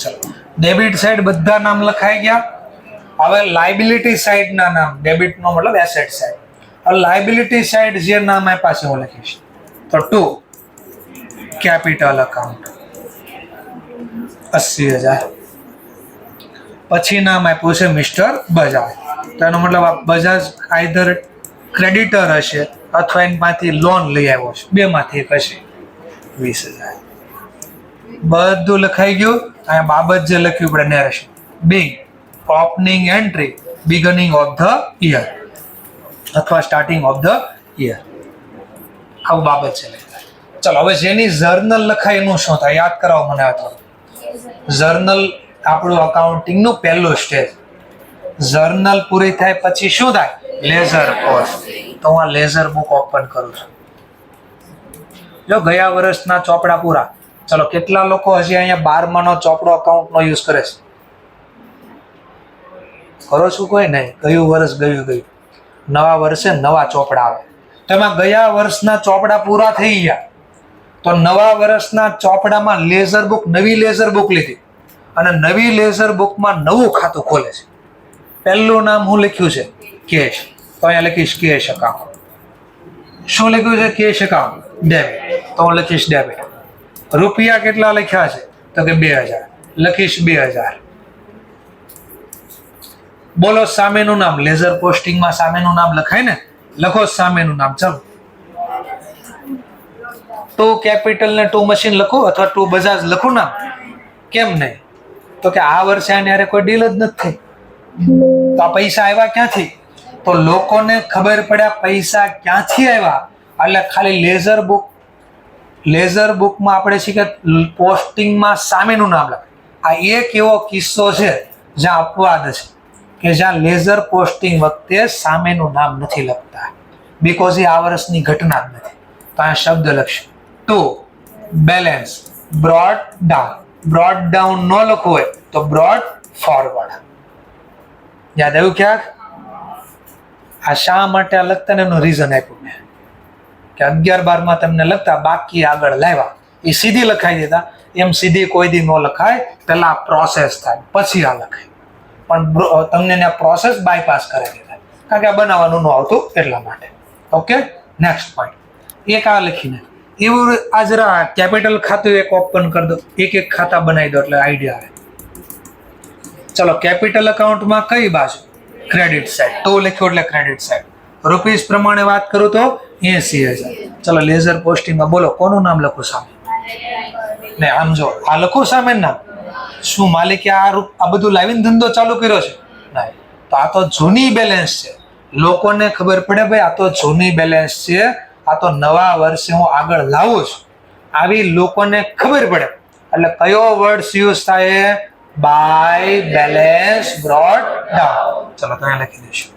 ચલો, ડેબિટ સાઈડ બધા નામ લખાઈ ગયા. હવે લાયબિલિટી સાઈડ ના નામ, ડેબિટ નો મતલબ એસેટ સાઈડ. હવે લાયબિલિટી સાઈડ જે નામ આપ્યા છે હું લખીશ. તો 2 કેપિટલ એકાઉન્ટ 80,000. પછી નામ આપ્યું છે મિસ્ટર બજાજ. તો એનો મતલબ આ બજાજ આઈધર ક્રેડિટર હશે અથવા એની પાસેથી લોન લઈ આવ્યો છે, બેમાંથી એક હશે. 20,000. બધું લખાઈ ગયું. અહીંયા બાબત જે લખ્યું પડે narration. Bing opening entry, beginning of the year અથવા સ્ટાર્ટિંગ ઓફ ધ યર, આવું બાબત છે. ચલો, હવે જેની જર્નલ લખાય એનું શું થાય યાદ કરાવો મને. જર્નલ આપણું અકાઉન્ટિંગનું પહેલું સ્ટેજ. જર્નલ પૂરી થાય પછી શું થાય? Ledger post. તો હું આ લેઝર બુક ઓપન કરું છું. જો ગયા વર્ષના ચોપડા પૂરા. ચલો, કેટલા લોકો હજી અહીંયા 12માનો ચોપડો અકાઉન્ટનો યુઝ કરે છે? કરો છો? કોઈ નહીં. ગયું વર્ષ ગયું. નવા વર્ષે નવા ચોપડા આવે. તો એમાં ગયા વર્ષના ચોપડા પૂરા થઈ ગયા, તો નવા વર્ષના ચોપડામાં લેઝર બુક, નવી લેઝર બુક લીધી અને નવી લેઝર બુકમાં નવું ખાતું ખોલે છે. પહેલું નામ હું લખ્યું છે? કેશ. તો અહીંયા લખીશ કેશ એકાઉન્ટ. શું લખ્યું છે? Cash account. ડેબિટ. તો હું લખીશ ડેબિટ. રૂપિયા કેટલા લખ્યા છે? તો કે 2,000. લખીશ 2,000. બોલો સામેનું નામ. લેઝર પોસ્ટિંગમાં સામેનું નામ લખાય ને, લખો સામેનું નામ. ચાલો, ટુ કેપિટલ ને ટુ મશીન લખું અથવા ટુ બજાજ લખું નામ? કેમ નહીં? તો કે આ વર્ષે આની હારે કોઈ ડીલ જ નથી થઈ. તો આ પૈસા આવ્યા ક્યાંથી? તો લોકોને ખબર પડ્યા પૈસા ક્યાંથી આવ્યા. એટલે ખાલી લેઝર બુકમાં આપણે શીખે પોસ્ટિંગમાં સામેનું નામ લખે. આ એક એવો કિસ્સો છે જ્યાં અપવાદ છે કે જ્યાં લેઝર પોસ્ટિંગ વખતે સામેનું નામ નથી લખતા, બીકોઝ એ આ વર્ષની ઘટના જ નથી. તો આ શબ્દ લખશું to balance brought down. Brought down ન લખવું હોય તો બ્રોડ ફોરવર્ડ. યાદ આવ્યું ક્યાંક? આ શા માટે આ લખતા ને એનું રીઝન આપ્યું મેં કે 11-12 માં તમને લખતા બાકી આગળ લાવ્યા એ સીધી લખાઈ દેતા. એમ સીધી કોઈ દી ન લખાય, પેલા પ્રોસેસ થાય પછી આ લખાય. પણ તમને આ પ્રોસેસ બાયપાસ કરાવી દેતા કારણ કે આ બનાવવાનું ન આવતું એટલા માટે. Okay, next point. એક આ લખીને એવું આ જરા કેપિટલ ખાતું એક ઓપન કરી દો, એક ખાતા બનાવી દો એટલે આઈડિયા આવે. ચલો, કેપિટલ અકાઉન્ટમાં કઈ બાજુ? Credit side. તો લખ્યું એટલે ક્રેડિટ સાઇડ. રૂપીસ પ્રમાણે વાત કરું તો 80,000. ચલો, લેઝર પોસ્ટિંગમાં બોલો કોનું નામ લખું સામે? ને આમ જો આ લખું સામે નામ. શું માલિકે આ બધું લાવીને ધંધો ચાલુ કર્યો છે? નહીં. તો આ તો જૂની બેલેન્સ છે. લોકોને ખબર પડે ભાઈ આ તો જૂની બેલેન્સ છે, આ તો નવા વર્ષે હું આગળ લાવું છું, આવી લોકોને ખબર પડે. એટલે કયો વર્ડ યુઝ થાય? By balance brought down. ચલો તો અહીંયા લખી દઈશું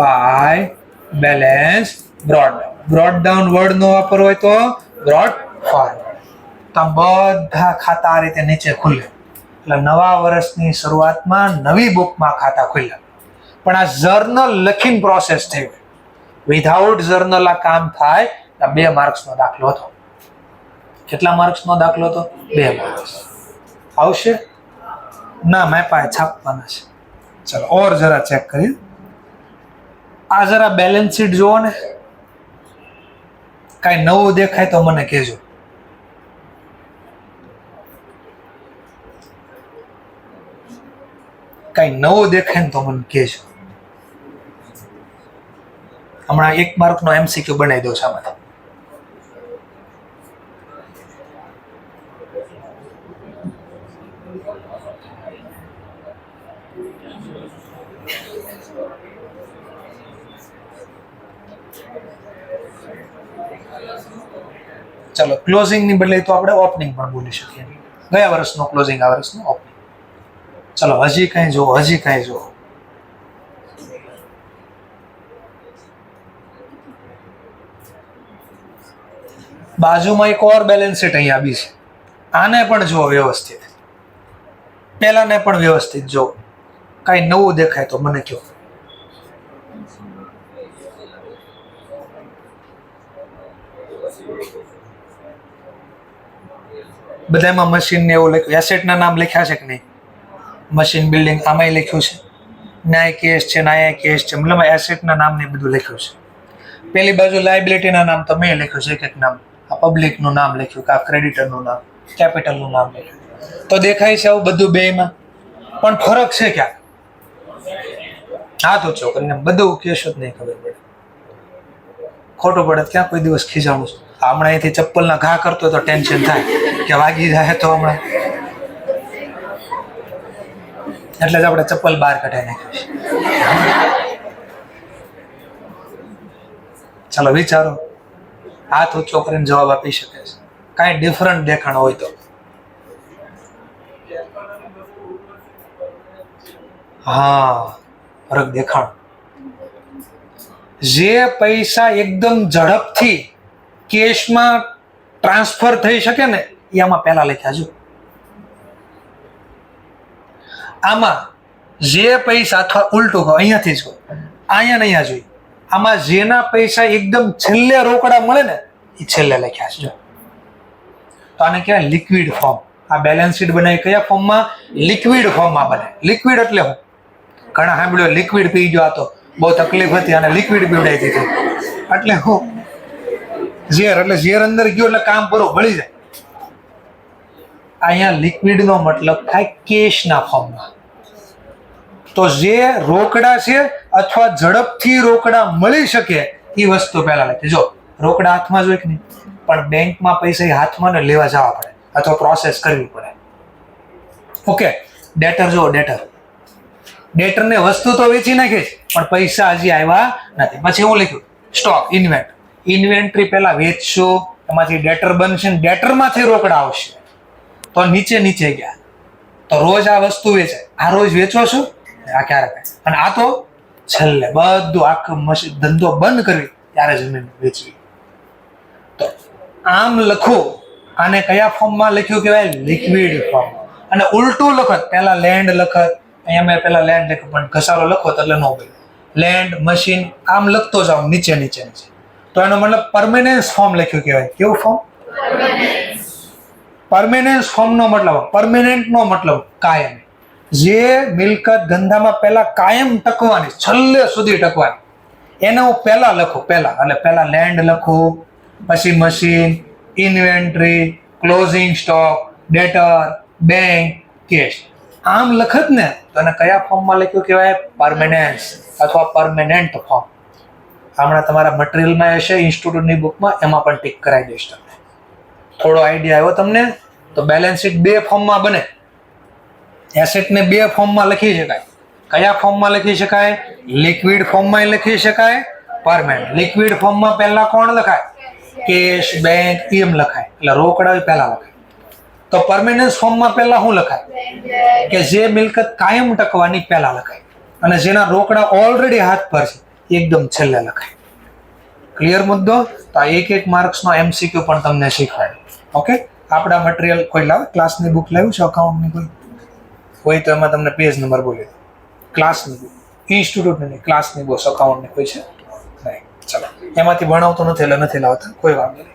by balance brought down. Brought down word નો વાપરવો હોય તો બ્રોડ ફોરવર્ડ. તો બધા ખાતા આ રીતે નીચે ખુલે એટલે નવા વર્ષની શરૂઆતમાં નવી બુકમાં ખાતા ખુલ્યા. પણ આ જર્નલ લખીને પ્રોસેસ થઈ ગઈ. વિધાઉટ જર્નલ આ કામ થાય. 2 માર્ક્સનો દાખલો હતો. કેટલા માર્ક્સનો દાખલો હતો? 2 માર્ક્સ. આવશે ના? મેં પાસે છાપવાના છે. ચલો ઓર જરા ચેક કરીએ. આ જરા બેલેન્સ શીટ જુઓ ને, કાંઈ નવું દેખાય તો મને કહેજો. કાંઈ નવું દેખાય ને તો મને કહેજો. હમણાં 1 માર્કનો MCQ બનાવી દો છે આમાંથી. ચલો, ક્લોઝિંગ ની બદલે તો આપણે ઓપનિંગ પણ બોલી શકીએ. ગયા વર્ષનો ક્લોઝિંગ, આ વર્ષનો ઓપનિંગ. ચલો હજી કઈ જુઓ, હજી કઈ જુઓ. બાજુમાં એક ઓર બેલેન્સ શીટ અહીંયા આવી છે. આને પણ જુઓ વ્યવસ્થિત, પેલાને પણ વ્યવસ્થિત જુઓ. કઈ નવું દેખાય તો મને કહો. બધામાં મશીન ને એવું લખ્યું, એસેટ ના નામ લખ્યા છે કે નહીં? મશીન બિલ્ડિંગ આમાંય લખ્યું છે, ન્યાય કેસ છે, નાયા કેસ છે, મતલબ એસેટ ના નામ ને બધું લખ્યું છે. પેલી બાજુ લાયબિલિટી ના નામ તો મેં લખ્યું છે, એક નામ. આ પબ્લિક નું નામ લખ્યું, આ ક્રેડિટર નું નામ, કેપિટલ નું નામ લખ્યું. તો દેખાય છે આવું બધું બેમાં, પણ ફરક છે ક્યાં? હા તો છોકરીને બધું કહેશો જ નહીં ખબર પડે, ખોટું પડે ક્યાં કોઈ દિવસ ખીજાણું છું. હમણાં અહીંથી ચપ્પલના ઘા કરતો તો ટેન્શન થાય કે વાગી જાય તો હમણાં, એટલે જ આપણે ચપ્પલ બહાર કઢાઈ નાખીશું. ચાલો વિચારો, હાથ ઊંચો કરીને જવાબ આપી શકે છે. કાંઈ ડિફરન્ટ દેખાણ હોય તો. હા, ફરક દેખાણ. જે પૈસા એકદમ ઝડપથી કેશમાં ટ્રાન્સફર થઈ શકે ને એ આમાં પહેલા લખ્યા છે. આમાં જે પૈસા, અથવા ઉલટું કહો, અહીંયાથી જ કહો, અહીંયા ને અહીંયા જોઈએ. આમાં જેના પૈસા એકદમ છેલ્લે રોકડા મળે ને એ છેલ્લે લખ્યા છે. તો આને કહેવાય લિક્વિડ ફોર્મ. આ બેલેન્સ શીટ બનાવી કયા ફોર્મમાં? લિક્વિડ ફોર્મમાં બને. લિક્વિડ એટલે હું ઘણા સાંભળ્યો લિક્વિડ પી ગયો, આ તો બહુ તકલીફ હતી અને લિક્વિડ પીવડાવી દીધી. એટલે હું ઝેર, એટલે ઝેર અંદર ગયો એટલે કામ પૂરું, ભળી જાય. અહીંયા લિક્વિડ નો મતલબ થાય કેશના ફોર્મમાં. તો જે રોકડા છે અથવા ઝડપથી રોકડા મળી શકે એ વસ્તુ પહેલા લખી. જો રોકડા હાથમાં જોઈએ કે નહીં, પણ બેંકમાં પૈસા હાથમાં ને લેવા જવા પડે અથવા પ્રોસેસ કરવી પડે. ઓકે, ડેટર જો ડેટર ને વસ્તુ તો વેચી નાખી પણ પૈસા હજી આવ્યા નથી. પછી હું લખ્યું સ્ટોક ઇન્વેન્ટરી પહેલા વેચશો, એમાંથી ડેટર બનશે, ડેટરમાંથી રોકડા આવશે. તો નીચે ગયા તો રોજ આ વસ્તુ વેચાય, આ રોજ વેચો છો, આ ક્યારે, અને આ તો છેલ્લે બધું આખું ધંધો બંધ કરવી ત્યારે જમીન વેચવી. તો આમ લખો. આને કયા ફોર્મમાં લખ્યું કહેવાય? Liquid form. અને ઉલટું લખત, પહેલા લેન્ડ લખત, અહીંયા મેં પહેલા લેન્ડ લખ્યું પણ ઘસારો લખો તો એટલે નો બોલે. લેન્ડ, મશીન આમ લખતો જાઓ નીચે. તો એનો મતલબ પરમેનન્સ ફોર્મ લખ્યું કહેવાય. કેવું ફોર્મ? પરમેનન્સ ફોર્મ નો મતલબ, પરમેનન્ટ નો મતલબ કાયમ. જે મિલકત ધંધામાં પહેલા કાયમ ટકવાની, છેલ્લે સુધી ટકવાની, એને હું પહેલા લખું. એટલે પહેલા લેન્ડ લખું, પછી machine, inventory, closing stock, debtor, bank, cash. આમ લખત ને તો એને કયા ફોર્મમાં લખ્યું કહેવાય? પરમેનન્સ અથવા પરમેનન્ટ ફોર્મ. હમણાં તમારા મટીરિયલમાં હશે, ઇન્સ્ટિટ્યૂટની બુકમાં, એમાં પણ ટીક કરાવી દઈશ તમને. થોડો આઈડિયા આવ્યો તમને? તો બેલેન્સ શીટ બે ફોર્મમાં બને. એસેટને બે ફોર્મમાં લખી શકાય. કયા ફોર્મમાં લખી શકાય? લિક્વિડ ફોર્મમાં લખી શકાય, પરમેનન્ટ. લિક્વિડ ફોર્મમાં પહેલા કોણ લખાય? કેશ, બેંક, એમ લખાય, એટલે રોકડા પહેલા લખાય. તો પરમેનન્સ ફોર્મમાં પહેલા શું લખાય? કે જે મિલકત કાયમ ટકવાની પહેલા લખાય, અને જેના રોકડા ઓલરેડી હાથ પર છે એકદમ છેલ્લે લખાય. ક્લિયર મુદ્દો? તો આ એક માર્ક્સનો MCQ પણ તમને શીખવાડે. ઓકે, આપણા મટીરિયલ કોઈ લાવે? ક્લાસની બુક લાવ્યું છે અકાઉન્ટની કોઈ? હોય તો એમાં તમને પેજ નંબર બોલી દો. ક્લાસની બુક, ઇન્સ્ટિટ્યૂટની ક્લાસની બુક અકાઉન્ટની કોઈ છે? નહીં. ચલો, એમાંથી ભણાવતો નથી એટલે નથી લાવતા, કોઈ વાંધો નહીં.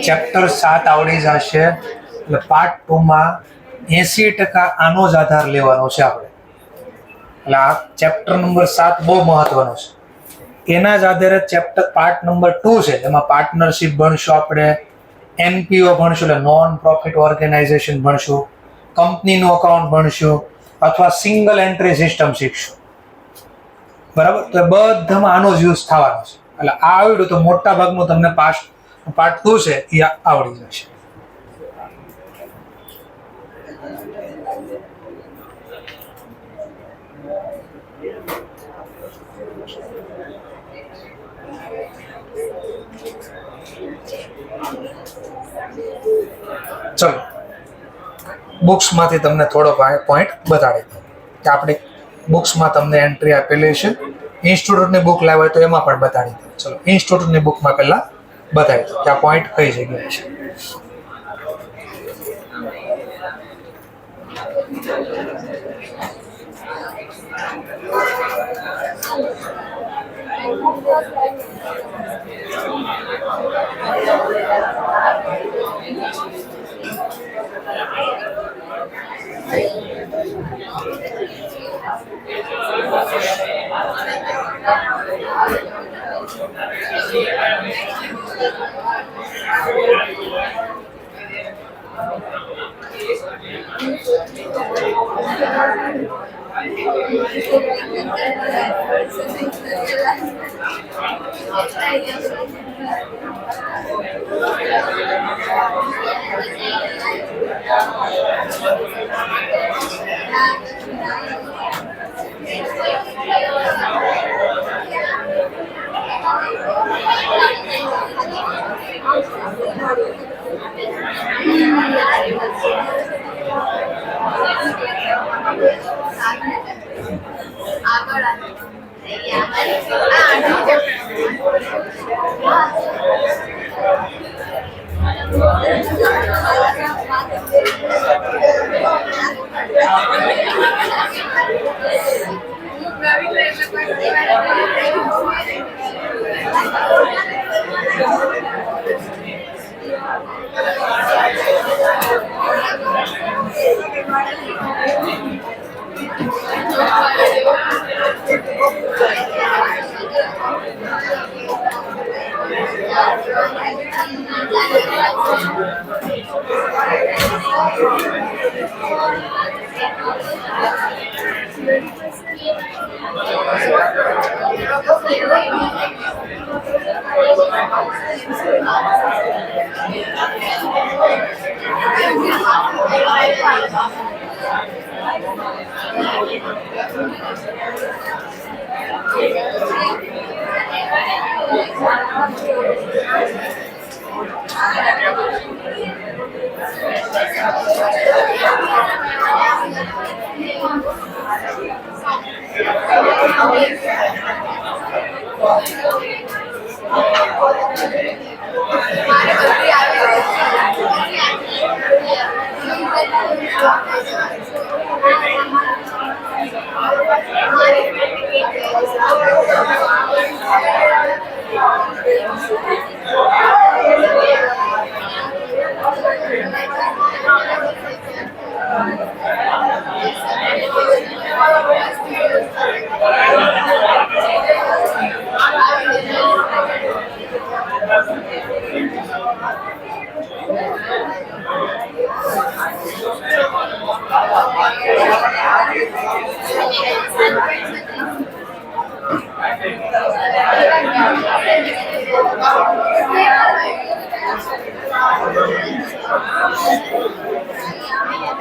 ચેપ્ટર 7 આવડી જશે એટલે પાર્ટ 2 માં 80% આનો જ આધાર લેવાનો છે આપણે. એટલે આ ચેપ્ટર નંબર 7 બહુ મહત્વનો છે. એના જ આધારે ચેપ્ટર પાર્ટ નંબર 2 છે, એમાં પાર્ટનરશિપ ભણશું આપણે, NPO ભણશું એટલે નોન પ્રોફિટ ઓર્ગેનાઇઝેશન ભણશું, કંપનીનું અકાઉન્ટ ભણશું, અથવા સિંગલ એન્ટ્રી સિસ્ટમ શીખશું. બરાબર? તો બધામાં આનો જ યુઝ થવાનો છે. એટલે આ આવડ્યું તો મોટા ભાગનું તમને પાર્ટ 2 છે એ આવડી જશે. ચલો, બુક્સમાંથી તમને થોડો પોઈન્ટ બતાડી દઉં કે આપણે બુક્સમાં તમને એન્ટ્રી આપેલી છે. ઇન્સ્ટિટ્યૂટની બુક લાવ્યા તો એમાં પણ બતાડી દઉં. ચલો, ઇન્સ્ટિટ્યૂટની બુકમાં પહેલા બતાવી દઉં કે આ પોઈન્ટ કઈ જગ્યાએ છે.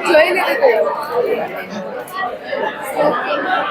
જોઈ લીધું